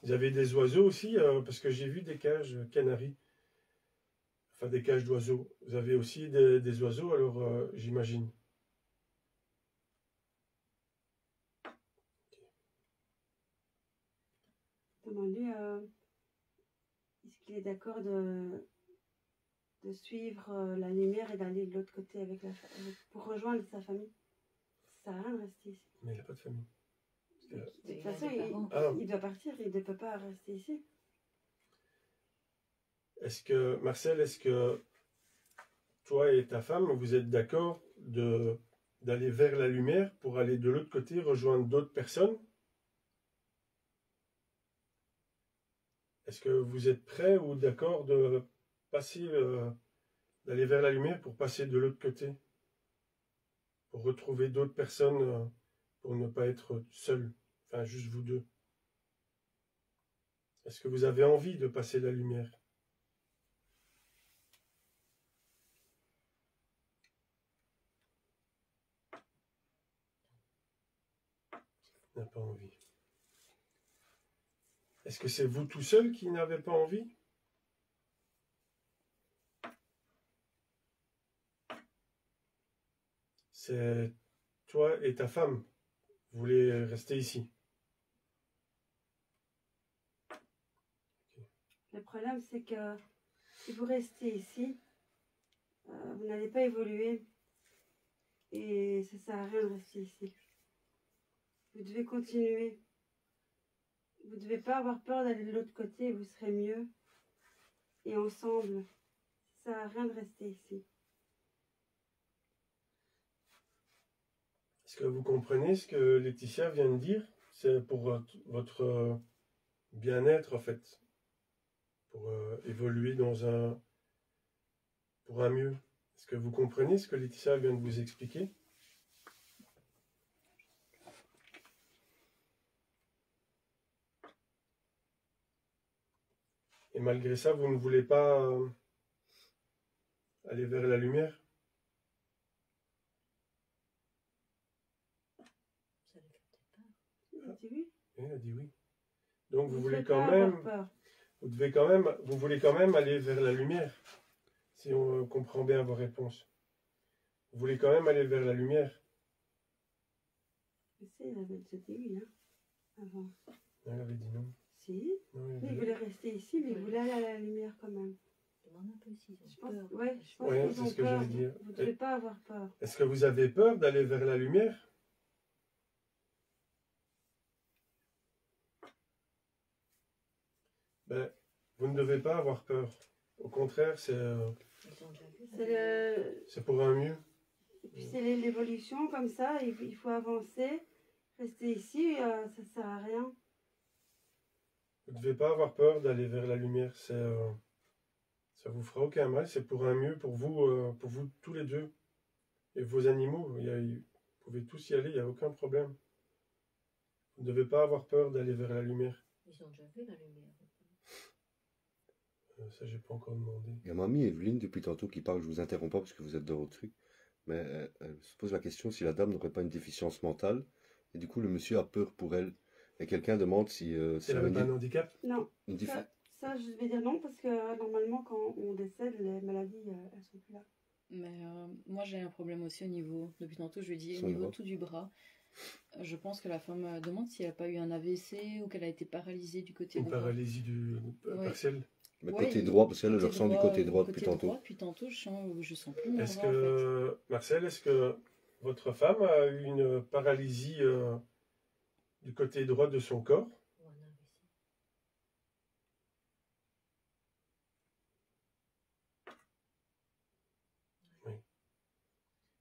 Vous avez des oiseaux aussi, parce que j'ai vu des cages Canary. Enfin, des cages d'oiseaux. Vous avez aussi des oiseaux, alors j'imagine. Demande-lui est-ce qu'il est d'accord de suivre la lumière et d'aller de l'autre côté pour rejoindre sa famille. Ça sert à rien de rester ici. Mais il n'a pas de famille. De toute façon, il doit partir, il ne peut pas rester ici. Marcel, est-ce que toi et ta femme, vous êtes d'accord d'aller vers la lumière pour aller de l'autre côté rejoindre d'autres personnes? Est-ce que vous êtes prêts ou d'accord de passer, d'aller vers la lumière pour passer de l'autre côté? Pour retrouver d'autres personnes, pour ne pas être seul, enfin juste vous deux. Est-ce que vous avez envie de passer la lumière? N'a pas envie. Est-ce que c'est vous tout seul qui n'avez pas envie? C'est toi et ta femme. Vous voulez rester ici? Le problème, c'est que si vous restez ici, vous n'allez pas évoluer et ça ne sert à rien de rester ici. Vous devez continuer. Vous ne devez pas avoir peur d'aller de l'autre côté, vous serez mieux. Et ensemble, ça ne sert à rien de rester ici. Est-ce que vous comprenez ce que Laetitia vient de dire? C'est pour votre bien-être, en fait. Pour évoluer pour un mieux. Est-ce que vous comprenez ce que Laetitia vient de vous expliquer? Et malgré ça, vous ne voulez pas aller vers la lumière? Ça lui fait peut-être peur. Elle dit oui. Elle a dit oui. Donc vous Vous voulez devez quand pas même... avoir peur. Vous voulez quand même aller vers la lumière, si on comprend bien vos réponses. Vous voulez quand même aller vers la lumière. Mais si, il avait déjà dit oui, hein, avant. Elle avait dit non. Si, Non, mais il voulait rester ici, mais il voulait aller à la lumière quand même. Demande un peu s'ils ont Je pense, peur. ouais, je pense Ouais, qu'ils c'est ont ce que peur. j'allais dire. Vous ne devez pas avoir peur. Est-ce que vous avez peur d'aller vers la lumière? Ben, vous ne devez pas avoir peur. Au contraire, Ils ont déjà vu. C'est pour un mieux. Et puis c'est l'évolution comme ça, il faut avancer. Rester ici, ça sert à rien. Vous ne devez pas avoir peur d'aller vers la lumière. Ça vous fera aucun mal. C'est pour un mieux pour vous tous les deux. Et vos animaux, vous pouvez tous y aller, il n'y a aucun problème. Vous ne devez pas avoir peur d'aller vers la lumière. Ils ont déjà vu la lumière. Ça, j'ai pas encore demandé. Il y a mamie Evelyne depuis tantôt qui parle, je vous interromps pas parce que vous êtes dans votre truc, mais elle se pose la question si la dame n'aurait pas une déficience mentale, et du coup le monsieur a peur pour elle. Et quelqu'un demande si Elle n'avait pas un handicap? Non, une défi- ça je vais dire non parce que normalement quand on décède, les maladies, elles sont plus là. Mais moi j'ai un problème aussi au niveau, depuis tantôt je lui dis, au Son niveau bras. tout du bras. Je pense que la femme demande si elle n'a pas eu un AVC ou qu'elle a été paralysée du côté Une droit. paralysie du Ouais. partiel. mais Ouais, côté droit, parce qu'elle le côté ressent du côté droit depuis tantôt. Depuis tantôt, je sens plus mon Est-ce bras en fait. que, Marcel, est-ce que votre femme a eu une paralysie du côté droit de son corps? Ou un AVC.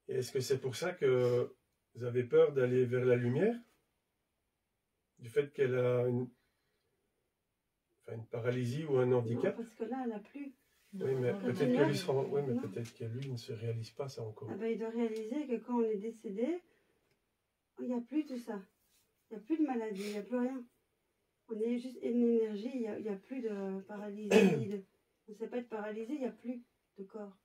Et est-ce que c'est pour ça que vous avez peur d'aller vers la lumière? Du fait qu'elle a une paralysie ou un Non, handicap? parce que là, elle n'a plus. Oui, mais Non, peut-être non, que lui non. Non. peut-être que lui ne se réalise pas ça encore. Ah ben, il doit réaliser que quand on est décédé, il n'y a plus tout ça. Il n'y a plus de maladie, il n'y a plus rien. On est juste une énergie, il n'y a plus de paralysie. On ne sait pas être paralysé, il n'y a plus de corps.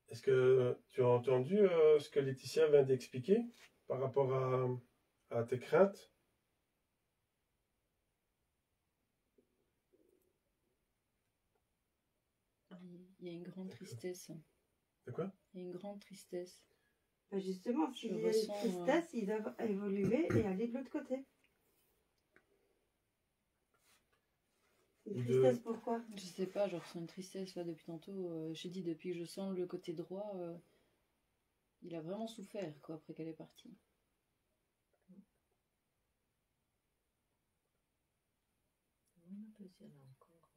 Est-ce que tu as entendu ce que Laetitia vient d'expliquer par rapport à tes craintes? Il y a une grande tristesse. De quoi? Il y a une grande tristesse. Ben justement, s'il y a une ressens, tristesse, ils doivent évoluer et aller de l'autre côté. Une Ou de- tristesse, pourquoi? Je sais pas, je ressens une tristesse là depuis tantôt. J'ai dit depuis que je sens le côté droit, il a vraiment souffert quoi après qu'elle est partie. Demande un peu si elle a encore.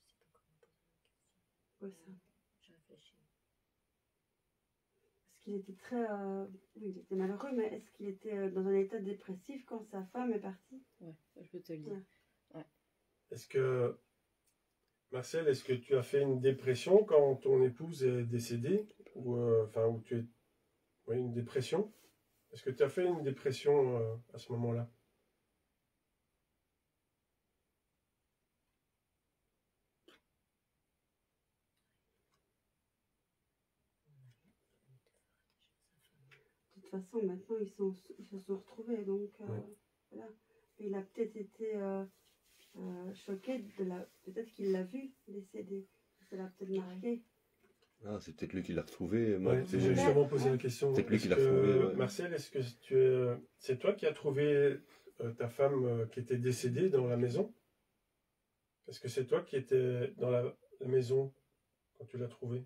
Je sais pas comment poser la question. Ouais, ça. Je réfléchis. Parce qu'il était très... oui, il était malheureux, mais est-ce qu'il était dans un état dépressif quand sa femme est partie? Ouais, ça, je peux te le dire. Ouais. Est-ce que, Marcel, est-ce que tu as fait une dépression quand ton épouse est décédée? Ou, où tu es... Oui, une dépression? Est-ce que tu as fait une dépression à ce moment-là? De toute façon, maintenant, ils se sont retrouvés, donc Ouais. voilà. Et il a peut-être été choqué peut-être qu'il l'a vu décédé. Ça l'a peut-être marqué. Ah, c'est peut-être lui qui l'a retrouvé. Moi, Ouais, tu sais, j'ai Ouais. justement posé la question. Peut-être lui Est-ce qui l'a que, retrouvé, ouais. Marcel, est-ce que c'est toi qui as trouvé ta femme qui était décédée dans la maison? Est-ce que c'est toi qui étais dans la maison quand tu l'as trouvée?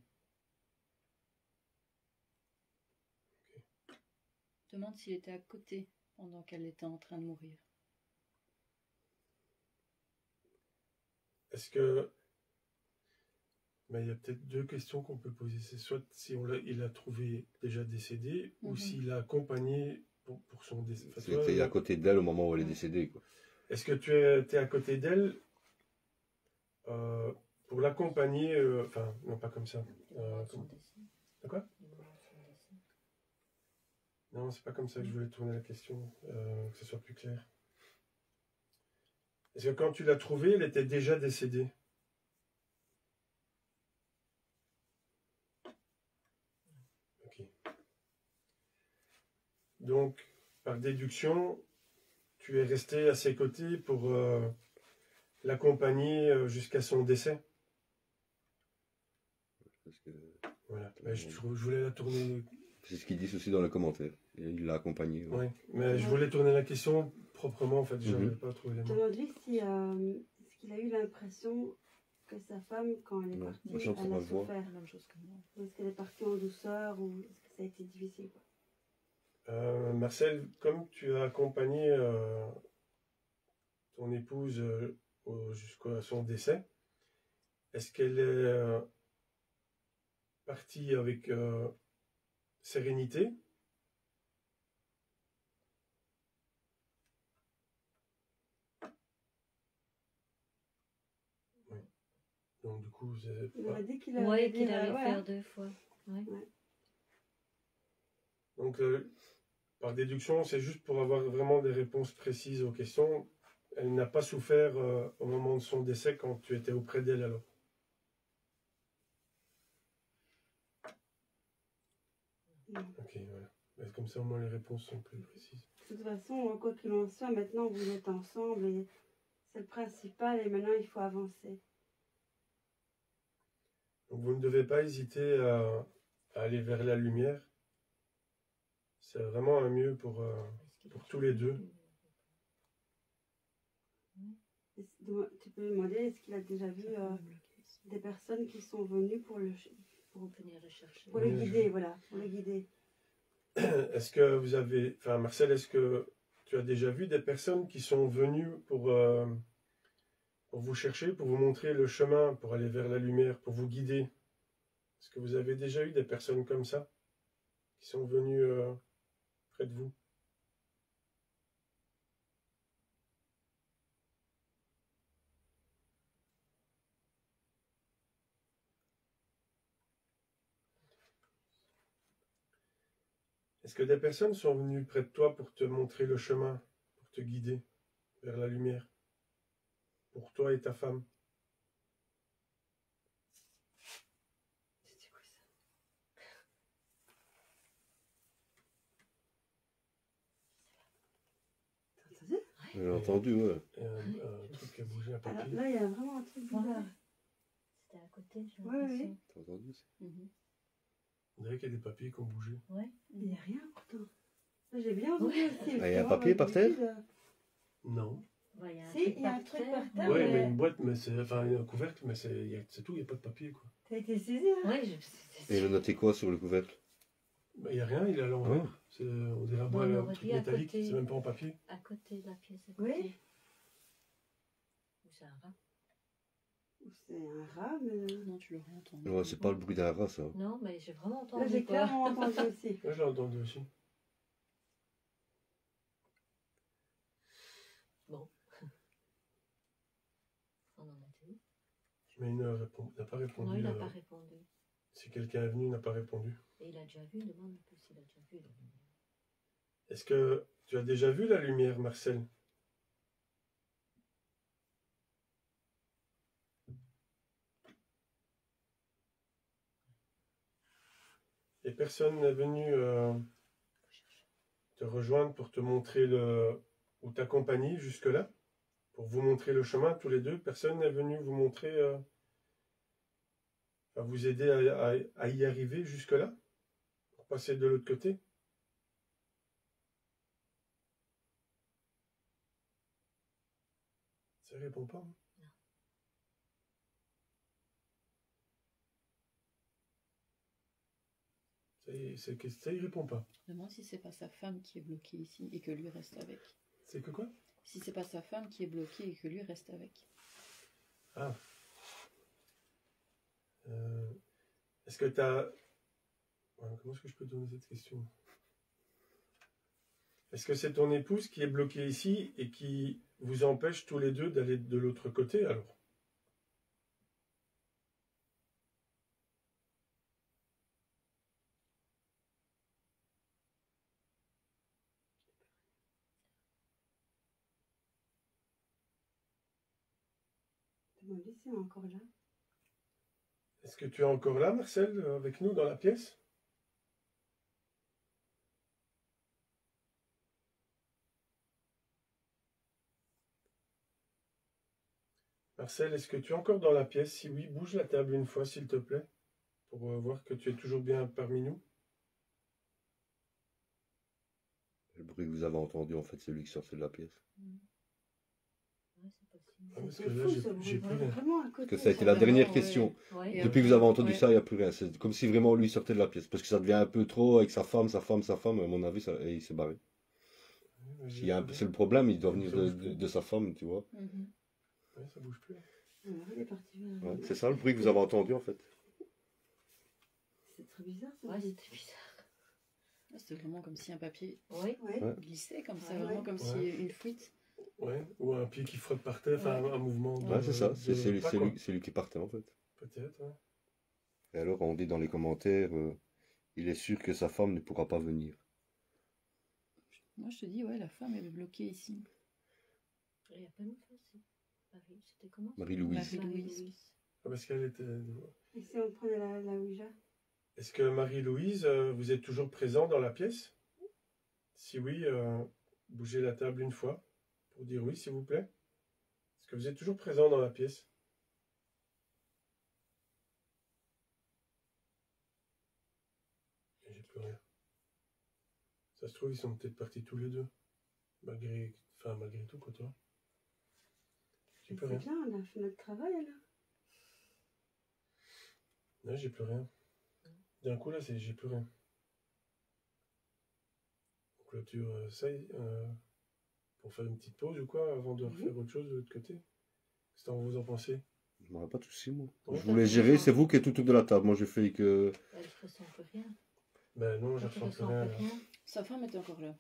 Demande s'il était à côté pendant qu'elle était en train de mourir. Est-ce que... Mais il y a peut-être deux questions qu'on peut poser. C'est soit si il l'a trouvé déjà décédé ou Mhm. s'il l'a accompagné pour son décès. Enfin, tu vois, c'était à côté d'elle au moment où elle est décédée, quoi. est-ce que tu es à côté d'elle pour l'accompagner, non pas comme ça. Le moment de son Comme- décès. De quoi? Le moment de son décès. Non, c'est pas comme ça que je voulais tourner la question, que ce soit plus clair. Est-ce que quand tu l'as trouvée, elle était déjà décédée? Ok. Donc, par déduction, tu es resté à ses côtés pour l'accompagner jusqu'à son décès? Parce que Voilà. Mais je voulais la tourner. C'est ce qu'ils disent aussi dans les commentaires. Et il l'a accompagné. Ouais. Oui, mais je voulais tourner la question proprement, en fait. Je n'avais pas trouvé les mots. Demande-lui si, est-ce qu'il a eu l'impression que sa femme, quand elle est Non, partie, moi, j'entends elle a ma voix. souffert. La même chose que moi. Ou est-ce qu'elle est partie en douceur, ou est-ce que ça a été difficile, quoi. Marcel, comme tu as accompagné ton épouse jusqu'à son décès, est-ce qu'elle est partie avec sérénité? Oui. Donc du coup, vous avez Il pas... aurait dit qu'il Oui, allait qu'il dire, allait ouais, faire 2 fois. Ouais. Donc par déduction, c'est juste pour avoir vraiment des réponses précises aux questions. Elle n'a pas souffert au moment de son décès quand tu étais auprès d'elle alors. Non. Ok, voilà. Mais comme ça, au moins, les réponses sont plus précises. De toute façon, quoi qu'il en soit, maintenant vous êtes ensemble et c'est le principal et maintenant il faut avancer. Donc, vous ne devez pas hésiter à aller vers la lumière. C'est vraiment un mieux pour tous les deux. Tu peux lui demander, est-ce qu'il a déjà vu des personnes qui sont venues pour Venir le chercher. le guider, voilà, pour le guider. Est-ce que vous avez... Enfin, Marcel, est-ce que tu as déjà vu des personnes qui sont venues pour vous chercher, pour vous montrer le chemin, pour aller vers la lumière, pour vous guider? Est-ce que vous avez déjà eu des personnes comme ça qui sont venues près de vous? Est-ce que des personnes sont venues près de toi pour te montrer le chemin, pour te guider vers la lumière, pour toi et ta femme? C'était quoi ça? T'as entendu? J'ai entendu, ouais. Et un truc qui a bougé, un Alors papier. là, il y a vraiment un truc bizarre. Voilà. C'était à côté, j'ai Ouais, l'impression. ouais. T'as entendu aussi? Mhm. On dirait qu'il y a des papiers qui ont bougé. Ouais. Il n'y a rien pourtant. Là, j'ai bien entendu Ouais. aussi. Ah, il y a un papier par terre? Non. Ouais, il y a un Si, truc il y a un par truc terre. par terre. Ouais, mais- mais une boîte, mais c'est... Enfin, une couvercle, mais c'est tout, il n'y a pas de papier, quoi. T'as été saisi, hein? Ouais, Et il a noté quoi sur le couvercle? Bah, il n'y a rien, il est à l'envers. Ah. C'est, on dirait un Bon, on un aurait truc dit à métallique, côté. c'est même pas en papier. À côté de la pièce à côté. Oui. Ou c'est un rat? Ou c'est un rat, mais... Non, tu l'aurais entendu. Ouais, c'est pas le bruit d'un rat, ça. Non, mais j'ai vraiment Là, entendu. j'ai quoi. clairement entendu aussi. Ouais, j'ai entendu aussi. Bon. On en a dit. Mais il n'a pas répondu. Non, il n'a pas répondu. Si quelqu'un est venu, il n'a pas répondu. Et il a déjà vu, demande un peu s'il a déjà vu la lumière. Est-ce que tu as déjà vu la lumière, Marcel? Et personne n'est venu te rejoindre pour te montrer ou t'accompagner jusque-là? Pour vous montrer le chemin, tous les deux? Personne n'est venu vous montrer, à vous aider à y arriver jusque-là? Pour passer de l'autre côté? Ça répond pas. Hein. Ça y répond pas. Demande si c'est pas sa femme qui est bloquée ici et que lui reste avec. C'est que quoi? Si c'est pas sa femme qui est bloquée et que lui reste avec. Ah. Est-ce que tu as... Comment est-ce que je peux te donner cette question? Est-ce que c'est ton épouse qui est bloquée ici et qui vous empêche tous les deux d'aller de l'autre côté alors? Demande-lui s'il est encore là. Est-ce que tu es encore là, Marcel, avec nous dans la pièce? Marcel, est-ce que tu es encore dans la pièce? Si oui, bouge la table une fois, s'il te plaît, pour voir que tu es toujours bien parmi nous. Le bruit que vous avez entendu, en fait, c'est lui qui sortait de la pièce. Ouais, c'est possible. Ah, parce C'est que là, fou, j'ai ce bruit. j'ai plus rien. Vraiment à côté. Que ça a été la Vraiment, dernière ouais. question. Ouais. Et Depuis que vous avez entendu ouais. ça, il n'y a plus rien. C'est comme si vraiment lui sortait de la pièce. Parce que ça devient un peu trop avec sa femme. À mon avis, et il s'est barré. Ouais, C'est le problème, il doit venir Ça bouge plus. de sa femme, tu vois. Mhm. Ouais, ça bouge plus. Alors, il est parti vers Ouais, c'est ça le bruit que vous avez entendu, en fait. C'est très bizarre, ça. Ouais, c'était bizarre. Ah, c'était vraiment comme si un papier Oui. Ouais. Ouais. glissait comme ça, Ouais, vraiment ouais. comme si Ouais. une fuite. Ouais, ou un pied qui frotte par terre, enfin Ouais. un mouvement de... Ouais, c'est ça. de C'est pas, quoi. lui qui partait, en fait. Peut-être, ouais. Et alors, on dit dans les commentaires, il est sûr que sa femme ne pourra pas venir. Moi, je te dis, ouais, la femme est bloquée ici. Il n'y a pas longtemps aussi. Marie, c'était comment? Marie-Louise. Marie-Louise. Ah, parce qu'elle était... Et si on prenait la Ouija? Est-ce que Marie-Louise, vous êtes toujours présent dans la pièce? Si oui, bougez la table une fois pour dire oui, s'il vous plaît. Est-ce que vous êtes toujours présent dans la pièce? Et j'ai plus rien. Ça se trouve, ils sont peut-être partis tous les deux. Malgré tout, quoi, toi. J'ai plus C'est rien. bien, on a fait notre travail, alors. Là, j'ai plus rien. D'un coup, là, j'ai plus rien. On clôture ça pour faire une petite pause ou quoi, avant de refaire autre chose de l'autre côté. Qu'est-ce que vous en pensez? Je n'aurais pas de soucis, moi. Ouais. Je voulais gérer, c'est vous qui êtes tout autour de la table. Moi, je fais que... Elle ne ressent plus rien. Ben non, je Elle ne ressens plus ressent rien. plus Là. rien. Sa femme était encore là.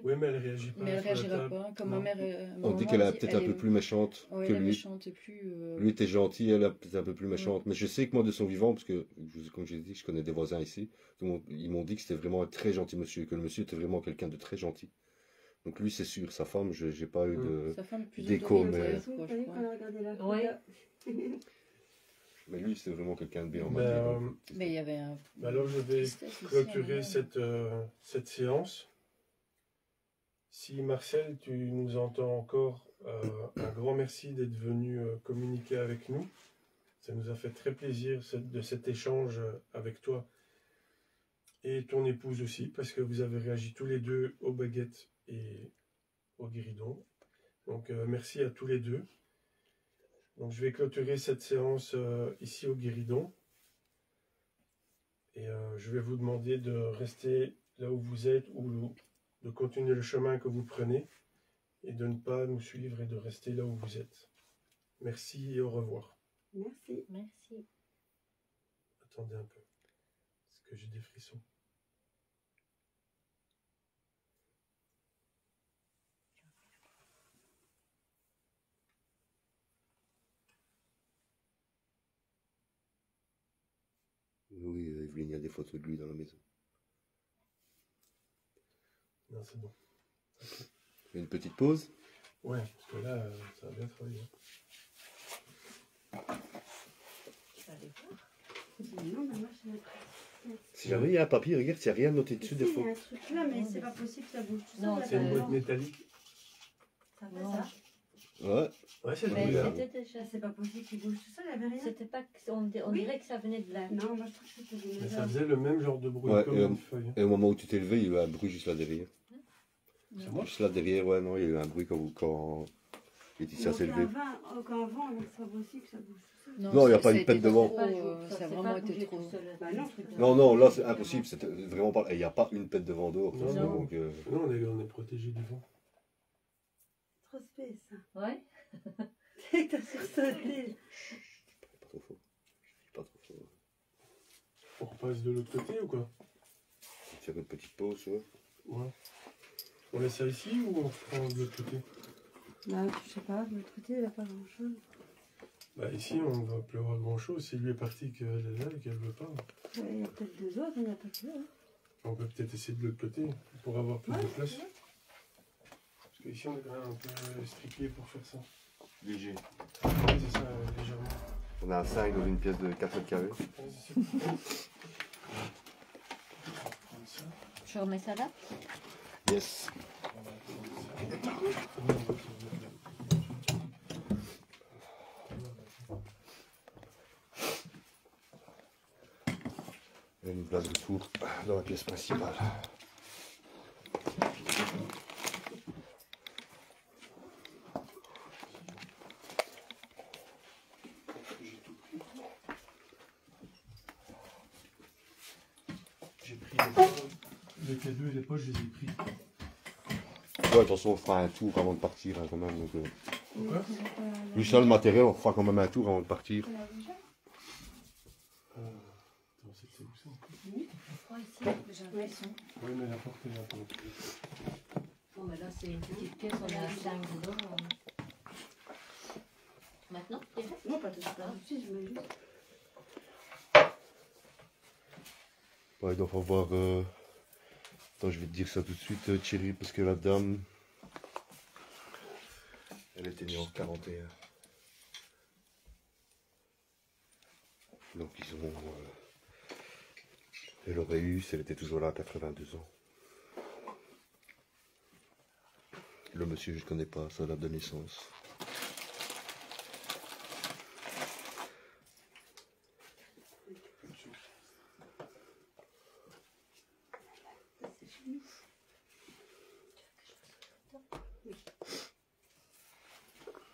Oui, mais elle réagit pas. Mais elle sur la réagira table. pas. Comme Non. ma mère. On dit qu'elle est peut-être un peu plus méchante Ouais, que elle est lui. méchante et plus. Lui était gentil, elle est peut-être un peu plus méchante. Mais je sais que moi, de son vivant, parce que, comme j'ai dit, je connais des voisins ici, ils m'ont dit que c'était vraiment un très gentil monsieur, que le monsieur était vraiment quelqu'un de très gentil. Donc lui, c'est sûr, sa femme, j'ai pas eu de... Sa femme est plus Déco, autoritaire, mais- quoi, Vous je savez qu'on crois. a regardé la Ouais. photo. Mais lui, c'était vraiment quelqu'un de bien, on Ben, m'a dit. donc, Mais il y avait un. ben alors, je vais tristesse aussi, clôturer hein. cette séance. Si Marcel, tu nous entends encore, un grand merci d'être venu communiquer avec nous. Ça nous a fait très plaisir de cet échange avec toi et ton épouse aussi, parce que vous avez réagi tous les deux aux baguettes et au guéridon. Donc merci à tous les deux. Donc je vais clôturer cette séance ici au guéridon. Et je vais vous demander de rester là où vous êtes ou de continuer le chemin que vous prenez et de ne pas nous suivre et de rester là où vous êtes. Merci et au revoir. Merci. Merci. Attendez un peu, parce que j'ai des frissons. Oui, Evelyne, il y a des photos de lui dans la maison. Non, c'est bon. Une petite pause. Ouais, parce que là, ça a bien travaillé. Tu vas aller voir. Non, mais moi, je l'ai pris. Si jamais il y a un papier, regarde, il n'y a rien noté dessus des Ici, il fois. y a un truc là, mais c'est pas possible que ça bouge tout Non, seul. C'est une là-dedans. boîte métallique. Ça fait Non. ça. Ouais. Ouais, c'est Mais le là. c'était déjà. C'est pas possible qu'il bouge tout seul, il y avait rien. C'était pas. On Oui. dirait que ça venait de là. Non, moi je trouve que c'était des Mais ça maisons. faisait le même genre de bruit Ouais, comme une feuille. Et au moment où tu t'es levé, il y a eu un bruit juste là derrière. C'est moi? Juste là derrière, ouais, non, il y a eu un bruit quand Laetitia s'est levée. Aucun vent, donc c'est pas possible que ça bouge tout seul. Non, il y a ça- pas ça une a pète été de vent. trop, ça a s'est vraiment pas été bougé trop. tout seul. Bah non, Non, non, là c'est impossible, c'était vraiment pas. Et il n'y a pas une pète de vent dehors. Non, non. Donc, Non, on est protégé du vent. Trop space, ça. Ouais. C'est que t'as sursauté. pas trop fort. Pas trop fort. On repasse de l'autre côté ou quoi? Faire une petite pause, ouais. Ouais. On laisse ça ici ou on reprend de l'autre côté? Bah, je sais pas, de l'autre côté, il n'y a pas grand chose. Bah ici, on va plus avoir grand chose. Si lui est parti qu'elle est là et qu'elle veut pas, Il y a peut-être deux autres, il n'y en a pas que hein. on peut peut-être essayer de l'autre côté pour avoir plus de place. Parce qu'ici, on est quand même un peu restriqué pour faire ça. Léger. Oui, c'est ça, légèrement. On a un 5 dans une pièce de 4 mètres carrés. Ouais, c'est ça. On va prendre ça. Je remets ça là. Yes. On va prendre ça. Là, de retour dans la pièce principale. J'ai pris les cadeaux et les poches, je les ai pris. Ouais, attention, on fera un tour avant de partir hein, quand même. Donc, Pourquoi? vu ça, le matériel, on fera quand même un tour avant de partir. Attends, c'était où ça? Froid ici, j'ai l'impression. Oui, mais la porte est là pour le coup. Bon, mais là, c'est une petite pièce, on est à 5 dedans. Maintenant, déjà? Non, pas tout de suite, je mets juste. Ouais, donc on va voir. Attends, je vais te dire ça tout de suite, Thierry, parce que la dame. Elle était née en 41. Donc ils ont. Elle aurait eu, si elle était toujours là, à 82 ans. Le monsieur, je ne connais pas sa date de naissance.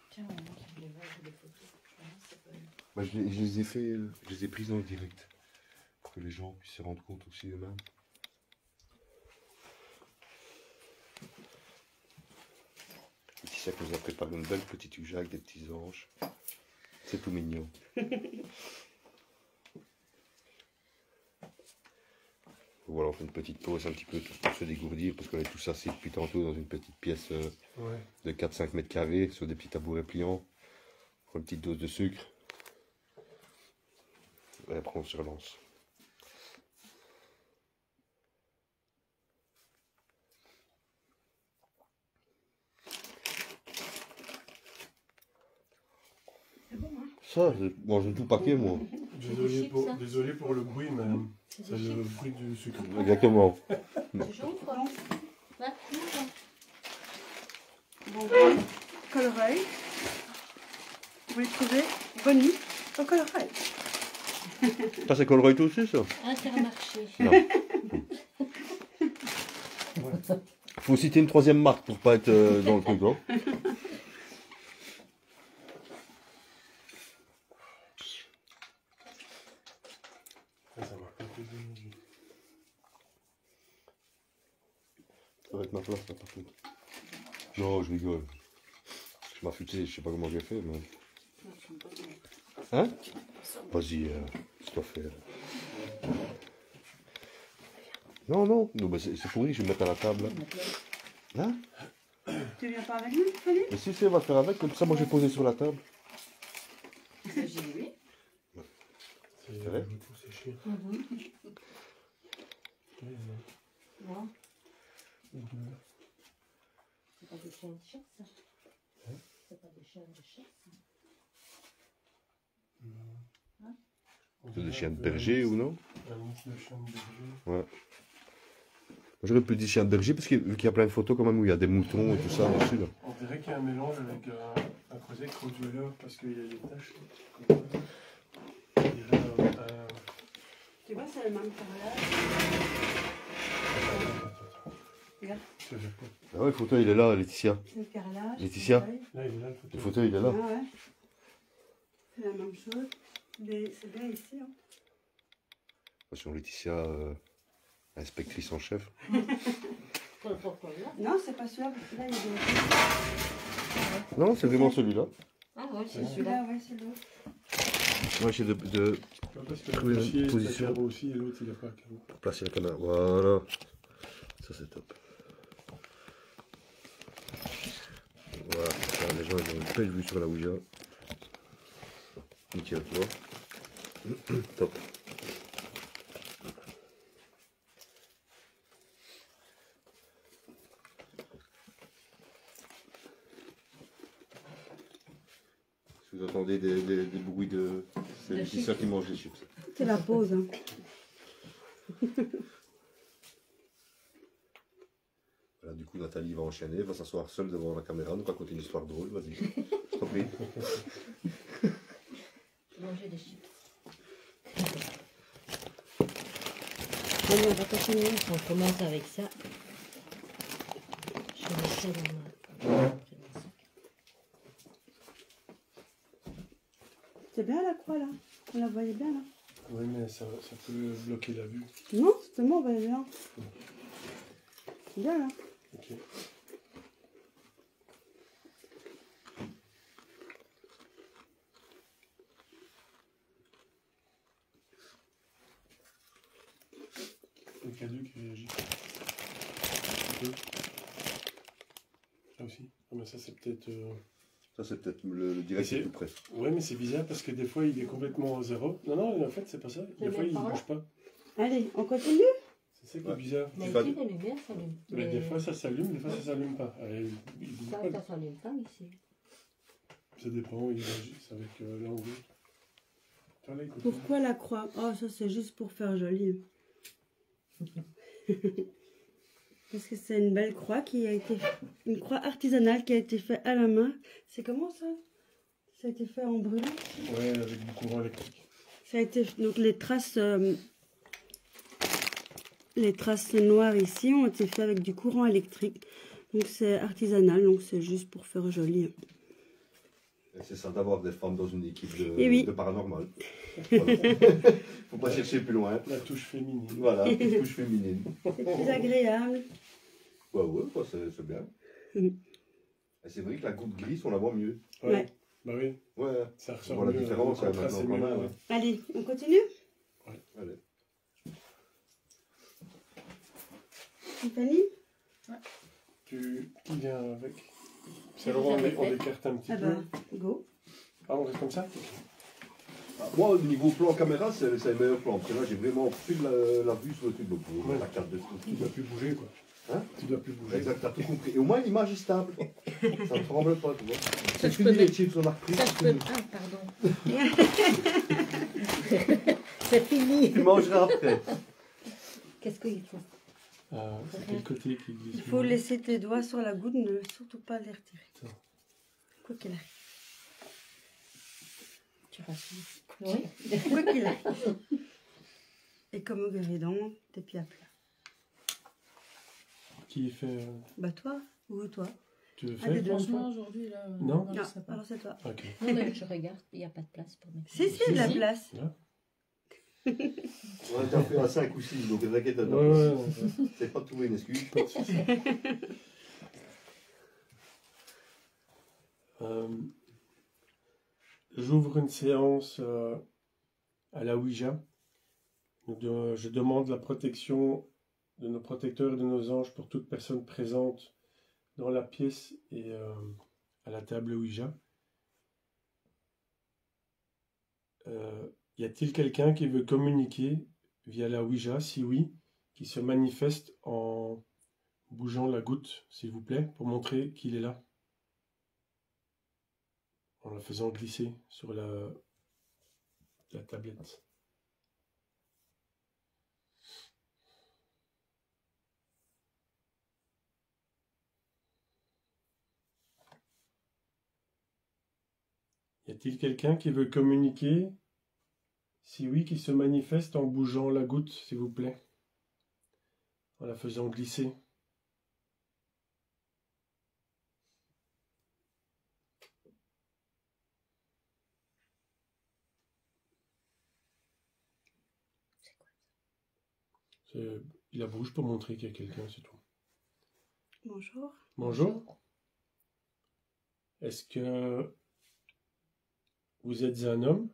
Tiens, on montre les vagues des photos. C'est pas une... Bah, je les ai fait, je les ai prises dans le direct. Pour que les gens puissent se rendre compte aussi eux-mêmes. Laetitia qui nous a préparé une belle petite huge avec des petits anges. C'est tout mignon. Voilà, on fait une petite pause un petit peu pour se dégourdir parce qu'on est tous assis depuis tantôt dans une petite pièce Ouais. de 4-5 mètres carrés sur des petits tabourets pliants. On prend une petite dose de sucre. Et après on se relance. C'est bon, hein? Ça, je mange tout le paquet moi. Désolé pour le bruit, mais C'est c'est des le chips. bruit du sucre. Exactement. C'est chaud ou quoi? Non. Ouais, non, Bon, collereuil. Vous les trouvez Bonnie au collereuil. Ça c'est Colruyt aussi ça. Intermarché. Non. Faut citer une troisième marque pour pas être dans le truc. Hein. Ça m'a pas fait de... Ça va être ma place là par contre. Non, je rigole. Je m'ai affûté, je sais pas comment j'ai fait, mais. Hein? Vas-y, c'est toi faire. Non, non, non bah c'est pourri, je vais me mettre à la table là. Hein? Tu viens pas avec nous, Fanny? Mais si, on va le faire avec, comme ça moi j'ai posé sur la table. J'ai vu. C'est vrai? pour sécher. Ouais, Non, deux. c'est pas des chiens de chasse, ça. Hein? C'est pas des chiens de chasse. C'est des chiens de berger ou non? Un mix de chiens de berger. Ouais. J'aurais pu dire chien de berger parce que vu qu'il y a plein de photos quand même où il y a des moutons et tout ça dessus là. On dirait qu'il y a un mélange avec un Cosec Rottweiler parce qu'il y a des taches. On dirait Tu vois, c'est le même carrelage. Regarde, C'est le pot. Ah ouais, le fauteuil il est là, Laetitia. c'est le carrelage. Laetitia? pareil. Là, il est là le Le fauteuil. fauteuil il est là. Ah ouais. C'est la même chose. Mais c'est bien ici. Hein. Attention, Laetitia, inspectrice en chef. Pour le pourquoi là? Non, c'est pas celui-là, parce que là, il y a des... Non, c'est vraiment celui-là. Ah ouais, c'est Celui-là, celui-là. ouais, c'est l'autre. Moi j'ai de Pas parce que trouver le une dossier, c'est position. carreau aussi et l'autre, il n'a pas carreau. pour placer la caméra. Voilà. Ça c'est top. Voilà, ça, les gens ils ont une belle vue sur la Ouija. Nickel, tu vois. Top. Si vous entendez des bruits de... C'est De Laetitia qui mange des chips. C'est la pause. Hein. Voilà, du coup, Nathalie va enchaîner, va s'asseoir seule devant la caméra, nous raconter une histoire drôle, vas-y. Je t'en prie. Manger des chips. Allez, on va continuer. On commence avec ça. Je mets ça dans mon sac. C'est bien la croix là. On la voyait bien là. Oui, mais ça peut bloquer la vue. Non, c'est bon, on voyait bien. C'est bien là. Ok. Le caduc qui réagit. Un peu. Ça aussi. Ah, mais ça, c'est peut-être. Ça, c'est peut-être le direct le plus près. Ouais, mais c'est bizarre parce que des fois, il est complètement zéro. Non, non, en fait, c'est pas ça. Des fois, il ne bouge pas. Allez, on continue. C'est ça qui est bizarre. Mais pas ici, les lumières s'allument. Mais des fois, ça s'allume, des fois, ça s'allume pas. Allez, il bouge Ça, pas. ça s'allume pas ici. Ça dépend, il réagit. C'est avec l'angle. Toi, là, écoute. Pourquoi la croix? Oh, ça c'est juste pour faire joli. Parce que c'est une belle croix qui a été... Une croix artisanale qui a été faite à la main. C'est comment ça? Ça a été fait en brûlant? Ouais, avec du courant électrique. Ça a été... Donc les traces noires ici ont été faites avec du courant électrique. Donc c'est artisanal, donc c'est juste pour faire joli. C'est ça d'avoir des femmes dans une équipe Eh oui. de paranormal. Voilà. Faut pas chercher plus loin. La touche féminine. Voilà, petite touche féminine. C'est plus agréable. Ouais, ouais, bah, c'est bien. Et c'est vrai que la goutte grise, on la voit mieux. Ouais. Bah oui, Ouais, ça on ressort voit la mieux, différence le contraste, maintenant c'est qu'on a. mieux, Ouais. Allez, on continue? Allez. Tiffany? Qui vient avec? C'est alors on écarte un petit Ah peu. bah, go. Ah, on reste comme ça? Moi, au niveau plan caméra, c'est le meilleur plan. Parce que là, j'ai vraiment plus la vue sur le truc. Donc, Ouais. la carte de Tu truc. dois plus bouger, quoi. Hein? Tu dois plus bouger. Exact, t'as tout compris. Et au moins, l'image est stable. Ça ne tremble pas, tu vois. Ça, C'est je fini peux les mettre- chips, on a repris. Ça, je peux... Ah, pardon. C'est fini. Tu mangeras après. Qu'est-ce qu'il faut? C'est quel côté qui glisse? Il faut laisser tes doigts sur la goutte, ne surtout pas les retirer. Attends. Quoi qu'il arrive. Tu rassures. Oui. Quoi qu'il arrive. Et comme au guéridon, tes pieds à plat. Qui fait. Bah toi ou toi? Tu veux Ah, faire? des deux. Franchement, aujourd'hui, là, Non. je Non, sais pas. alors c'est toi. Ok. Non, mais je regarde, il n'y a pas de place pour mettre. Si, si, de la Si. place. Là. On a déjà fait à 5 ou 6, donc t'inquiète pas. Ouais. C'est pas trouver une excuse. Pas de souci. J'ouvre une séance à la Ouija. Je demande la protection de nos protecteurs et de nos anges pour toute personne présente dans la pièce et à la table Ouija. Y a-t-il quelqu'un qui veut communiquer via la Ouija? Si oui, qui se manifeste en bougeant la goutte, s'il vous plaît, pour montrer qu'il est là. En la faisant glisser sur la tablette. Y a-t-il quelqu'un qui veut communiquer? Si oui, qui se manifeste en bougeant la goutte, s'il vous plaît. En la faisant glisser. Il la bouge pour montrer qu'il y a quelqu'un, c'est tout. Bonjour. Bonjour. Est-ce que vous êtes un homme?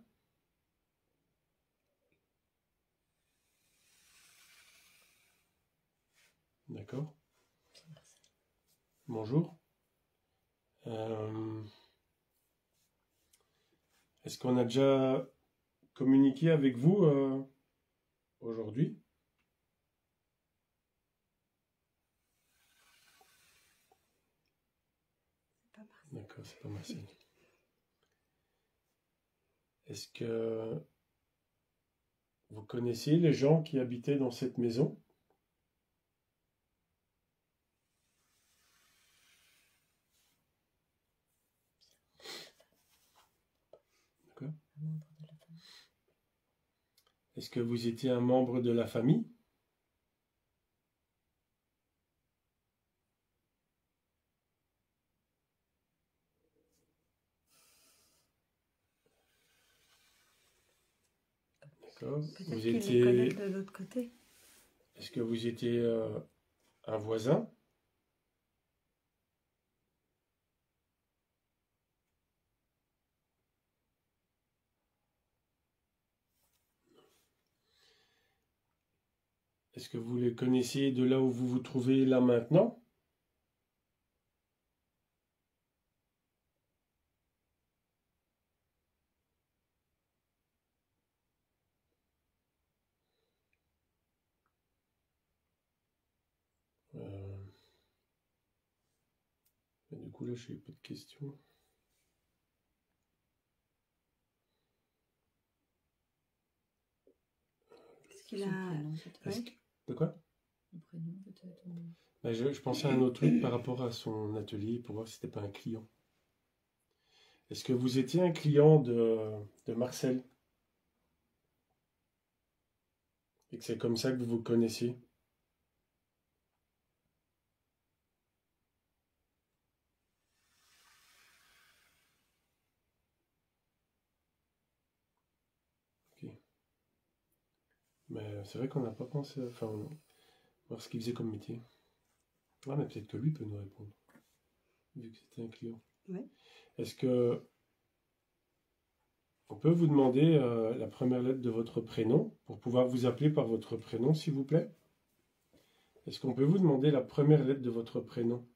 D'accord. Bonjour. Est-ce qu'on a déjà communiqué avec vous aujourd'hui? D'accord, c'est pas Marcel. Est-ce que vous connaissez les gens qui habitaient dans cette maison? D'accord. Un membre de la famille. Est-ce que vous étiez un membre de la famille? D'accord. Peut-être Vous qu'il les étiez... connaît de l'autre côté. Est-ce que vous étiez un voisin? Est-ce que vous les connaissiez de là où vous vous trouvez là maintenant? Euh, Du coup, là, je n'ai pas de questions. Est-ce qu'il Son a... prénom, peut-être. Est-ce Oui. que- De quoi? Le prénom, peut-être. Ben, je pensais à un autre truc par rapport à son atelier pour voir si c'était pas un client. Est-ce que vous étiez un client de Marcel? Et que c'est comme ça que vous vous connaissiez? Ok. Mais c'est vrai qu'on n'a pas pensé à... Enfin, voir ce qu'il faisait comme métier. Ah, mais peut-être que lui peut nous répondre, vu que c'était un client. Oui. Est-ce que on peut vous demander la première lettre de votre prénom pour pouvoir vous appeler par votre prénom, s'il vous plaît? Est-ce qu'on peut vous demander la première lettre de votre prénom?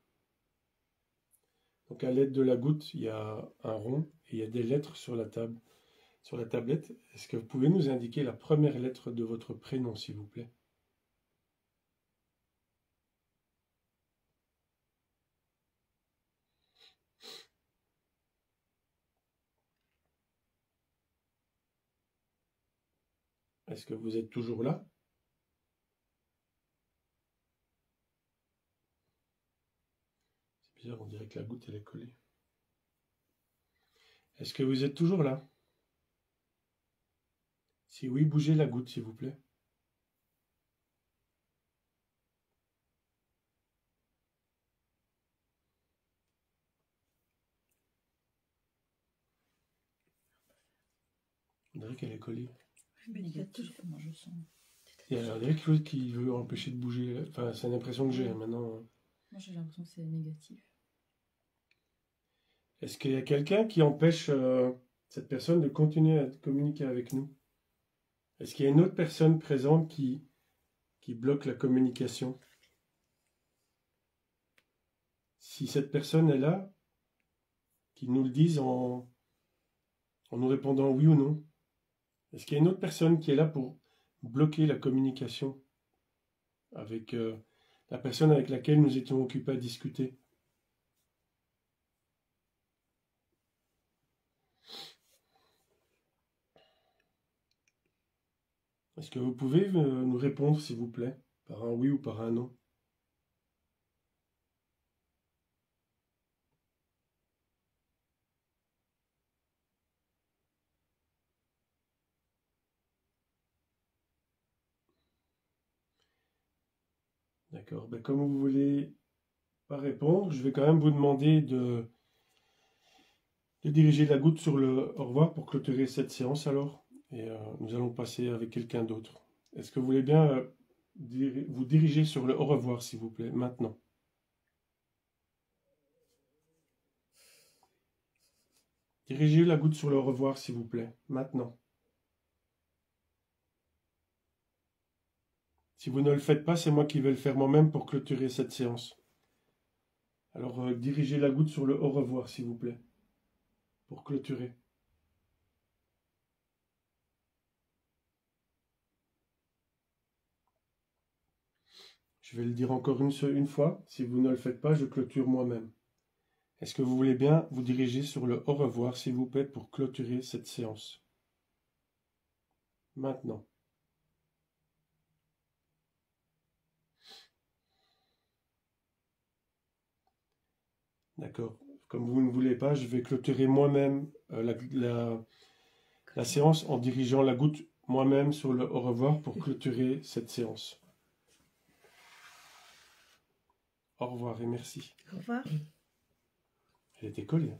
Donc à l'aide de la goutte, il y a un rond et il y a des lettres sur la table, sur la tablette. Est-ce que vous pouvez nous indiquer la première lettre de votre prénom, s'il vous plaît? Est-ce que vous êtes toujours là? C'est bizarre, on dirait que la goutte, elle est collée. Est-ce que vous êtes toujours là? Si oui, bougez la goutte, s'il vous plaît. On dirait qu'elle est collée. Mais il y a toujours... Négatif, moi je sens. Il y a on dirait quelque chose qui veut empêcher de bouger. Enfin, c'est l'impression que j'ai maintenant. Moi j'ai l'impression que c'est négatif. Est-ce qu'il y a quelqu'un qui empêche cette personne de continuer à communiquer avec nous? Est-ce qu'il y a une autre personne présente qui bloque la communication? Si cette personne est là, qu'il nous le dise en nous répondant oui ou non. Est-ce qu'il y a une autre personne qui est là pour bloquer la communication avec la personne avec laquelle nous étions occupés à discuter? Est-ce que vous pouvez nous répondre, s'il vous plaît, par un oui ou par un non? D'accord. Ben, comme vous voulez pas répondre, je vais quand même vous demander de diriger la goutte sur le au revoir pour clôturer cette séance alors. Et nous allons passer avec quelqu'un d'autre. Est-ce que vous voulez bien vous diriger sur le au revoir, s'il vous plaît, maintenant? Dirigez la goutte sur le au revoir, s'il vous plaît, maintenant. Si vous ne le faites pas, c'est moi qui vais le faire moi-même pour clôturer cette séance. Alors, dirigez la goutte sur le au revoir, s'il vous plaît, pour clôturer. Je vais le dire encore une fois. Si vous ne le faites pas, je clôture moi-même. Est-ce que vous voulez bien vous diriger sur le au revoir, s'il vous plaît, pour clôturer cette séance? Maintenant. D'accord. Comme vous ne voulez pas, je vais clôturer moi-même la séance en dirigeant la goutte moi-même sur le au revoir pour clôturer cette séance. Au revoir et merci. Au revoir. Elle était collée.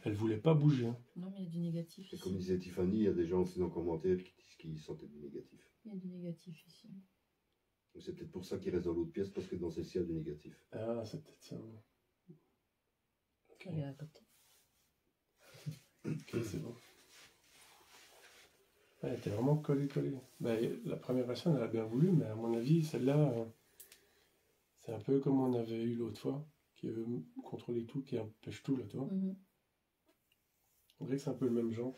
Elle voulait pas bouger. Hein. Non, mais il y a du négatif Et ici. comme disait Tiffany, il y a des gens aussi dans les commentaires qui disent qu'ils sentaient du négatif. Il y a du négatif ici. Donc c'est peut-être pour ça qu'il reste dans l'autre pièce, parce que dans celle-ci, il y a du négatif. Ah, c'est peut-être ça. Ok, Elle est à côté. ok, c'est bon. Elle était vraiment collée. Ben, la première personne, elle a bien voulu, mais à mon avis, celle-là, c'est un peu comme on avait eu l'autre fois, qui veut contrôler tout, qui empêche tout, là, toi. On dirait que c'est un peu le même genre.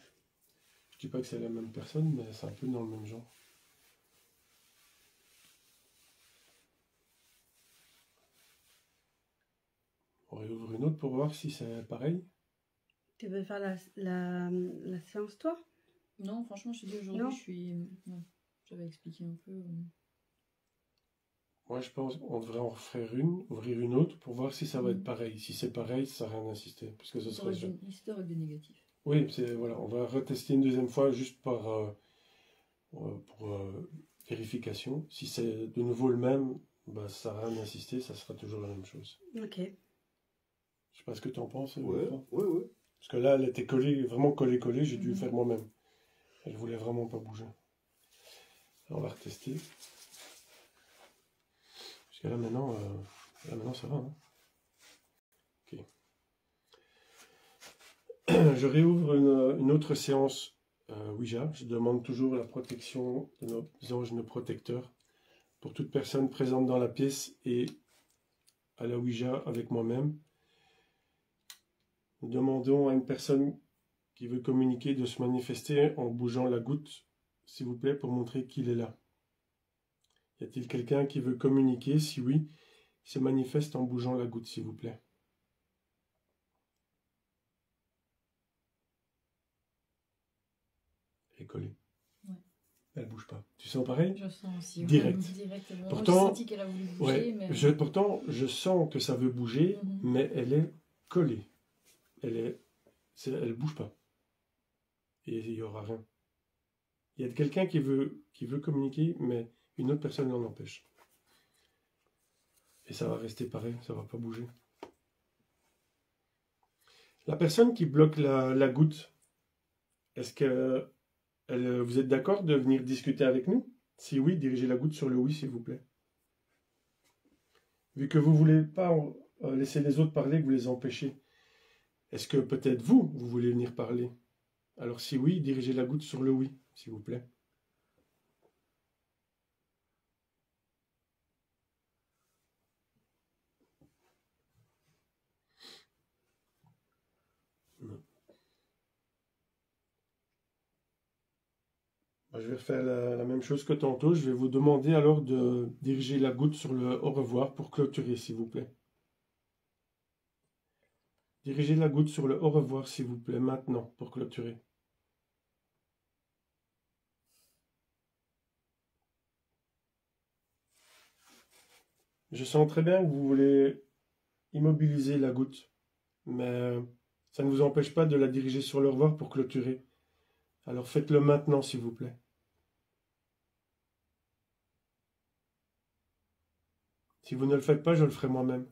Je dis pas que c'est la même personne, mais c'est un peu dans le même genre. On réouvre une autre pour voir si c'est pareil. Tu veux faire la séance, toi? Non, franchement, je te dis Non. aujourd'hui, je suis. Non, j'avais expliqué un peu. Moi, je pense qu'on devrait en refaire ouvrir une autre pour voir si ça va être pareil. Si c'est pareil, ça sert à rien d'insister, parce que ce serait... L'histoire avec du négatif. Oui, voilà, on va retester une deuxième fois juste pour vérification. Si c'est de nouveau le même, bah, ça sert à rien d'insister, ça sera toujours la même chose. Ok. Je sais pas ce que tu en penses. Ouais. Parce que là, elle était collée, vraiment collée, j'ai dû faire moi-même. Elle voulait vraiment pas bouger. Alors, on va retester. Parce que là maintenant ça va. Hein. Ok. Je réouvre une autre séance Ouija. Je demande toujours la protection de nos anges, nos protecteurs, pour toute personne présente dans la pièce et à la Ouija avec moi-même. Nous demandons à une personne qui veut communiquer de se manifester en bougeant la goutte, s'il vous plaît, pour montrer qu'il est là. Y a-t-il quelqu'un qui veut communiquer? Si oui, il se manifeste en bougeant la goutte, s'il vous plaît. Elle est collée. Ouais. Elle bouge pas. Tu sens pareil? Je sens aussi. Direct. Directement. Pourtant, Moi, j'ai senti qu'elle a voulu bouger, mais... pourtant, je sens que ça veut bouger, mais elle est collée. Elle bouge pas. Et il n'y aura rien. Il y a quelqu'un qui veut communiquer, mais une autre personne l'en empêche. Et ça va rester pareil, ça va pas bouger. La personne qui bloque la goutte, est-ce que vous êtes d'accord de venir discuter avec nous? Si oui, dirigez la goutte sur le oui, s'il vous plaît. Vu que vous ne voulez pas laisser les autres parler, que vous les empêchez, est-ce que peut-être vous voulez venir parler? Alors si oui, dirigez la goutte sur le oui, s'il vous plaît. Non. Je vais refaire la même chose que tantôt. Je vais vous demander alors de diriger la goutte sur le au revoir pour clôturer, s'il vous plaît. Dirigez la goutte sur le au revoir, s'il vous plaît, maintenant, pour clôturer. Je sens très bien que vous voulez immobiliser la goutte, mais ça ne vous empêche pas de la diriger sur le revoir pour clôturer. Alors faites-le maintenant, s'il vous plaît. Si vous ne le faites pas, je le ferai moi-même.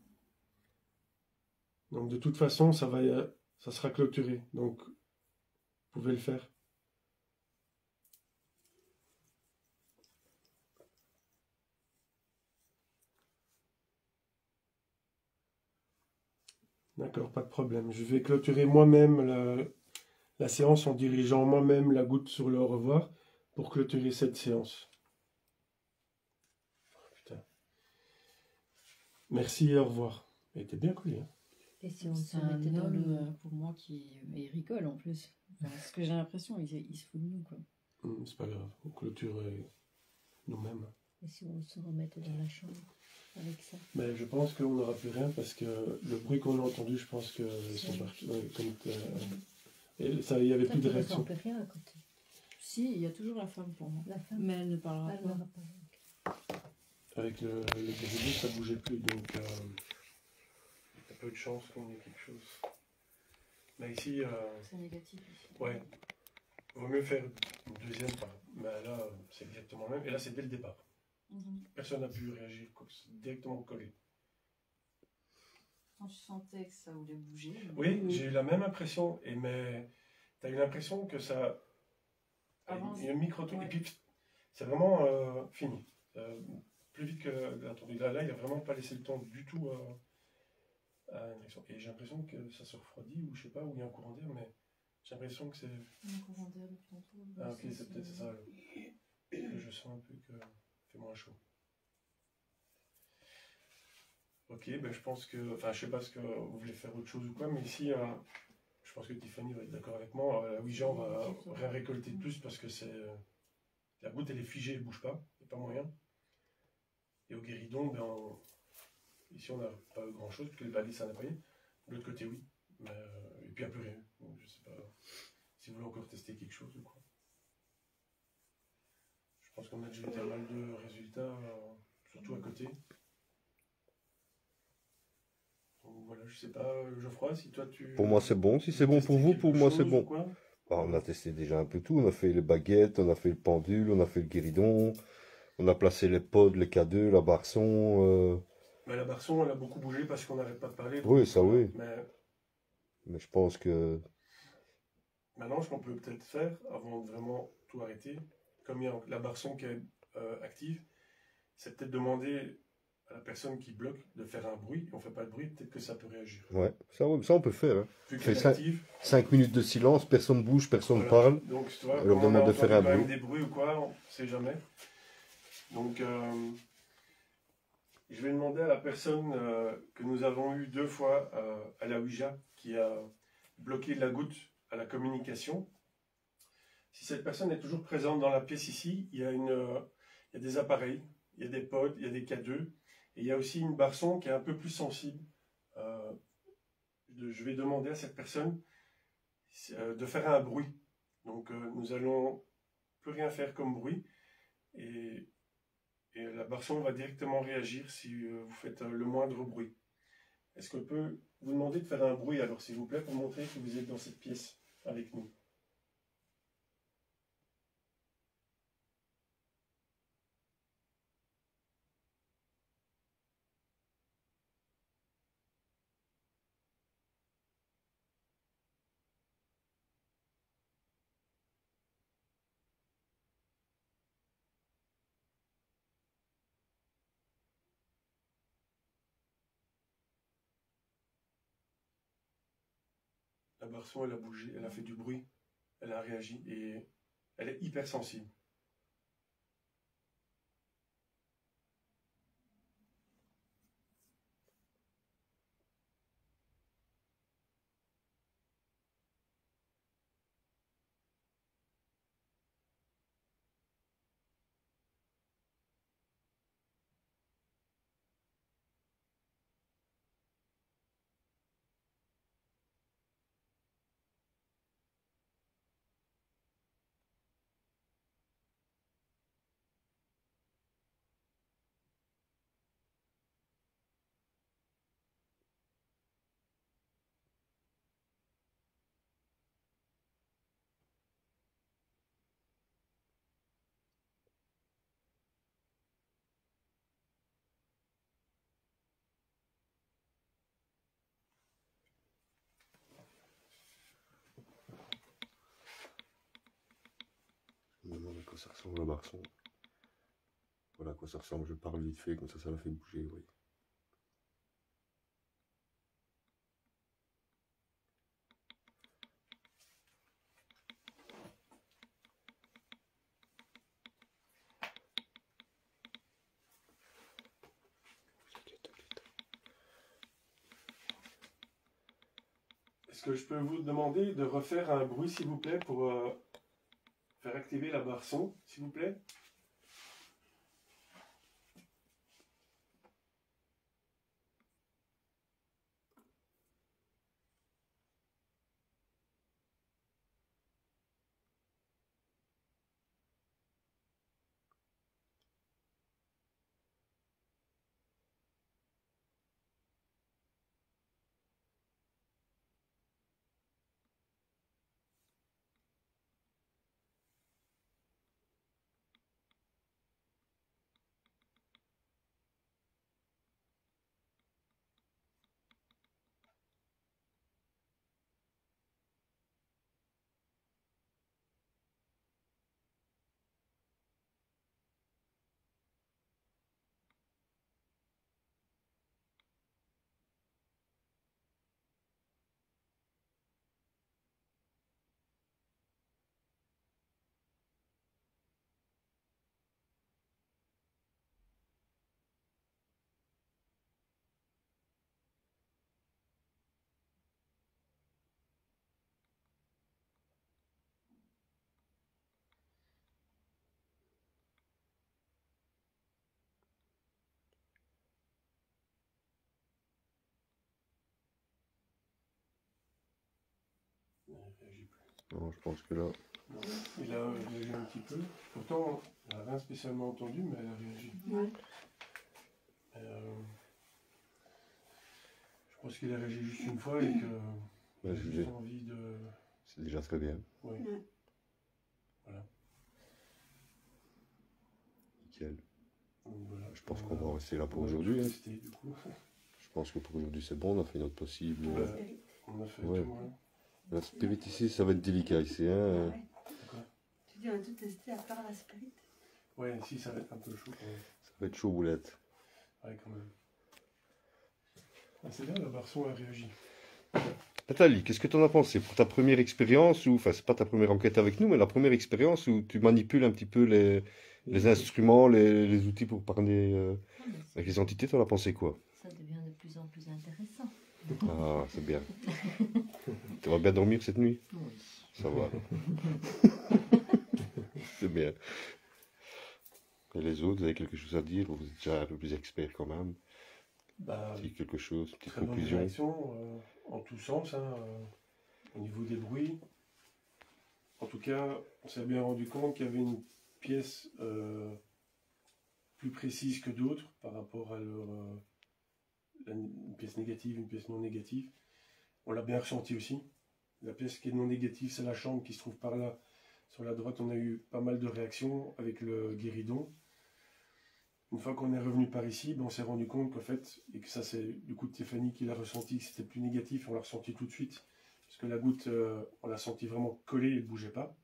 Donc de toute façon, ça sera clôturé. Donc, vous pouvez le faire. D'accord, pas de problème. Je vais clôturer moi-même la séance en dirigeant moi-même la goutte sur le au revoir pour clôturer cette séance. Oh, putain. Merci et au revoir. Elle était bien collée. Hein. Et si on C'est se un mettait dans le... homme, pour moi, qui... Et il rigole, en plus. Enfin, c'est ce que j'ai l'impression, il se fout de nous, quoi. C'est pas grave, on clôture nous-mêmes. Et si on se remettait dans la chambre avec ça? Mais je pense qu'on n'aura plus rien parce que le bruit qu'on a entendu, je pense qu'ils sont partis. Ouais, et ça, il n'y avait plus de On réaction. ne peut rien à côté. Si, il y a toujours la femme pour moi. La femme. Mais elle ne parlera Elle pas. n'aura pas. Avec le début, ça bougeait plus, donc il y a peu de chance qu'on ait quelque chose. Mais ici, C'est négatif ici. ouais, il vaut mieux faire une deuxième part. Mais là, c'est exactement le même. Et là, c'est dès le départ. Personne n'a pu réagir, c'est directement collé. Pourtant, je sentais que ça voulait bouger. Oui, j'ai eu la même impression. Mais tu as eu l'impression que ça. Avance. Il y a un micro-truc, Ouais. et puis c'est vraiment fini. Plus vite que attendu. Là, il n'a vraiment pas laissé le temps du tout à une réaction. Et j'ai l'impression que ça se refroidit, ou je sais pas, ou il y a un courant d'air, mais j'ai l'impression que c'est. Un courant d'air depuis tantôt. Ah, ok, c'est peut-être ça. Je sens un peu que fait moins chaud. Ok, ben je pense que. Enfin, je sais pas ce que vous voulez faire autre chose ou quoi, mais ici, je pense que Tiffany va être d'accord avec moi. La Ouija, on va rien récolter de plus parce que c'est. La goutte, elle est figée, elle bouge pas, il n'y a pas moyen. Et au guéridon, ici, on n'a pas grand-chose, parce que le balai, ça n'a pas rien. De l'autre côté, oui. Mais, et puis, il n'y a plus rien. Donc, je sais pas si vous voulez encore tester quelque chose ou quoi. Je pense qu'on a déjà eu pas mal de résultats, surtout à côté. Donc, voilà, je sais pas, Geoffroy, si toi tu. Pour moi, c'est bon. Si c'est bon pour vous, pour moi, c'est bon. On a testé déjà un peu tout. On a fait les baguettes, on a fait le pendule, on a fait le guéridon, on a placé les pods, les K2, la barçon. Mais la barçon, elle a beaucoup bougé parce qu'on n'arrête pas de parler. Oui, ça oui. Mais je pense que. Maintenant, ce qu'on peut peut-être faire, avant de vraiment tout arrêter, comme il y a la barçon qui est active, c'est peut-être demander à la personne qui bloque de faire un bruit. On ne fait pas de bruit, peut-être que ça peut réagir. Ouais, ça on peut faire. Hein. Vu qu'elle est active. 5 minutes de silence, personne bouge, personne Voilà. parle. Donc, tu vois, on leur demande de faire un bruit. Des bruits ou quoi, on ne sait jamais. Donc, je vais demander à la personne que nous avons eu 2 fois à la Ouija, qui a bloqué la goutte à la communication. Si cette personne est toujours présente dans la pièce ici, il y a des appareils, il y a des pods, il y a des K2, et il y a aussi une barçon qui est un peu plus sensible. Je vais demander à cette personne de faire un bruit. Donc nous allons plus rien faire comme bruit, et la barçon va directement réagir si vous faites le moindre bruit. Est-ce qu'on peut vous demander de faire un bruit alors, s'il vous plaît, pour montrer que vous êtes dans cette pièce avec nous? La barçon, elle a bougé, elle a fait du bruit, elle a réagi, et elle est hyper sensible. Je me demande à quoi ça ressemble la barçon. Voilà à quoi ça ressemble, je parle vite fait, comme ça la fait bouger, oui. Est-ce que je peux vous demander de refaire un bruit, s'il vous plaît, pour faire activer la barçon, s'il vous plaît? réagit plus. Non, je pense que là... Non, il a réagi un petit peu. Pourtant, elle n'a rien spécialement entendu, mais elle a réagi. Ouais. Je pense qu'il a réagi juste une fois et que il a je juste l'ai. envie de... C'est déjà très bien. Oui. Ouais. Voilà. Nickel. Donc, voilà. Je pense qu'on va en rester là pour On va aujourd'hui. tout Hein. tester, du coup. Je pense que pour aujourd'hui c'est bon, on a fait notre possible. Ouais. Spirit. On a fait Ouais. tout. Hein. La spirit ici, ça va être délicat ici. Hein. Ouais. Tu dis, on a tout testé à part la spirit. Ouais, ici, ça va être un peu chaud quand même. Ça va être chaud boulette. Ouais, quand même. Ah, c'est bien, la Barson a réagi. Nathalie, qu'est-ce que tu en as pensé pour ta première expérience, ou, enfin c'est pas ta première enquête avec nous, mais la première expérience où tu manipules un petit peu les instruments, les outils pour parler Ah, mais avec les entités, tu en as pensé quoi? ça devient de plus en plus intéressant. Ah, c'est bien. Tu vas bien dormir cette nuit? Oui. Ça va. C'est bien. Et les autres, vous avez quelque chose à dire? Vous êtes déjà un peu plus expert quand même. Bah, Dis quelque chose, petite très bonne conclusion. réaction en tous sens, hein, au niveau des bruits. En tout cas, on s'est bien rendu compte qu'il y avait une pièce plus précise que d'autres par rapport à une pièce négative, une pièce non négative. On l'a bien ressenti aussi. La pièce qui est non négative, c'est la chambre qui se trouve par là. Sur la droite, on a eu pas mal de réactions avec le guéridon. Une fois qu'on est revenu par ici, ben on s'est rendu compte qu'en fait, et que ça c'est du coup Tiffany qui l'a ressenti, que c'était plus négatif, on l'a ressenti tout de suite, parce que la goutte, on l'a senti vraiment collée et ne bougeait pas.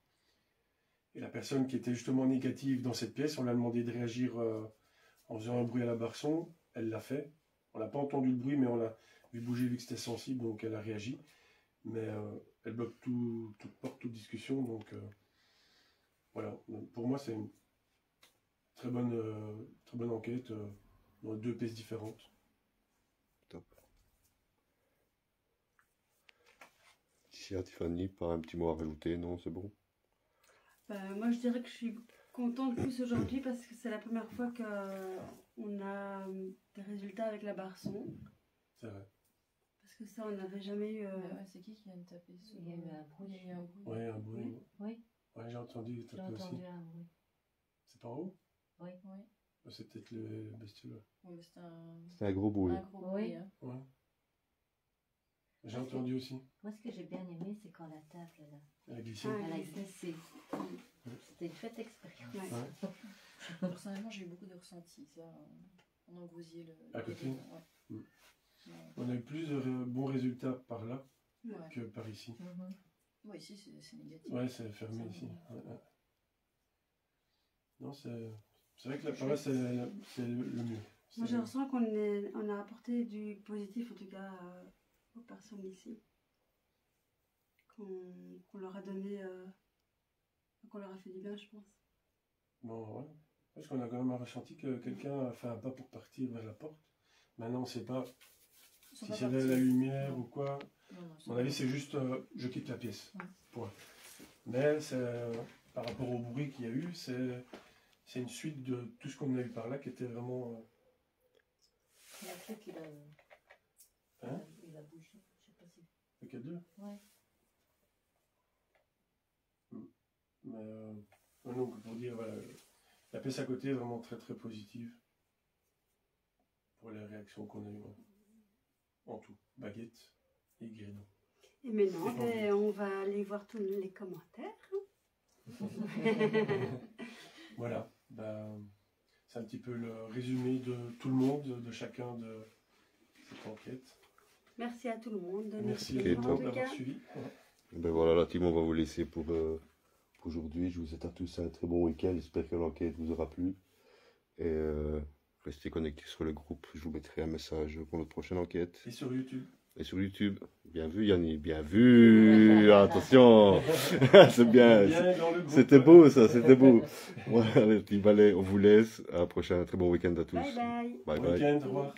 Et la personne qui était justement négative dans cette pièce, on l'a demandé de réagir en faisant un bruit à la barçon, elle l'a fait. On n'a pas entendu le bruit, mais on l'a vu bouger vu que c'était sensible, donc elle a réagi. Mais elle bloque toute porte, toute discussion, donc voilà. Donc, pour moi, c'est une très bonne enquête dans deux pistes différentes. Top. Ici à Tiffany, pas un petit mot à rajouter, non, c'est bon? Moi, je dirais que je suis contente plus aujourd'hui parce que c'est la première fois qu'on a des résultats avec la Barson. C'est vrai. Parce que ça, on n'avait jamais eu. Ouais, c'est qui vient de taper sur... Il y a eu un bruit. Il y a eu un bruit. Ouais, un bruit. Oui, Ouais, j'ai entendu j'ai taper aussi. entendu un bruit. C'est par haut? Oui. Oui. C'est peut-être le bestiole. Ouais, mais c'était C'est un gros bruit. un gros bruit. Oui. Hein. Ouais. J'ai entendu aussi. Moi, ce que j'ai bien aimé, c'est quand la table, là, Elle a glissé. Ouais. elle a glissé. C'était une chouette expérience. Ouais. Ouais. Personnellement, j'ai eu beaucoup de ressentis. Ça, on a gosier le. À côté. Ouais. Mm. Ouais. On a eu plus de bons résultats par là Ouais. que par ici. Mhm. Ouais, ici, c'est négatif. Ouais, c'est fermé Ça, ici. Ouais, ouais. Non, c'est vrai que la par là, c'est le mieux. Moi, C'est- je ressens qu'on a apporté du positif, en tout cas, aux personnes ici. Qu'on leur a donné. Qu'on leur a fait du bien, je pense. Bon, ouais. Parce qu'on a quand même ressenti que quelqu'un a fait un pas pour partir vers la porte. Maintenant, on ne sait pas Ils sont si pas c'est partis. la lumière Non. ou quoi. Non, non, À mon avis, c'est juste je quitte la pièce. Ouais. Point. Mais par rapport au bruit qu'il y a eu, c'est une suite de tout ce qu'on a eu par là qui était vraiment. Il a fait qu'il a. Hein? Il a bougé. Je sais pas si. Le 4-2. Ouais. Mais donc, pour dire, voilà, la pièce à côté est vraiment très très positive pour les réactions qu'on a eues en tout. Baguette et guéridon. Et maintenant, C'est pas envie. on va aller voir tous les commentaires. Voilà, c'est un petit peu le résumé de tout le monde, de chacun de cette enquête. Merci à tout le monde. de Merci nous à Ok, tout le suivre, en monde tout d'avoir cas. suivi. Ben voilà, la team, on va vous laisser pour aujourd'hui. Je vous souhaite à tous un très bon week-end. J'espère que l'enquête vous aura plu. Et restez connectés sur le groupe. Je vous mettrai un message pour notre prochaine enquête. Et sur YouTube. Et sur YouTube. Bien vu, Yannick. Bien vu. Attention. C'est bien. Bien dans le groupe. C'était beau, ça. C'était beau. Voilà, les petits valets, on vous laisse. À la prochaine. Un très bon week-end à tous. Bye bye. Bye Bon bye. week-end, au revoir.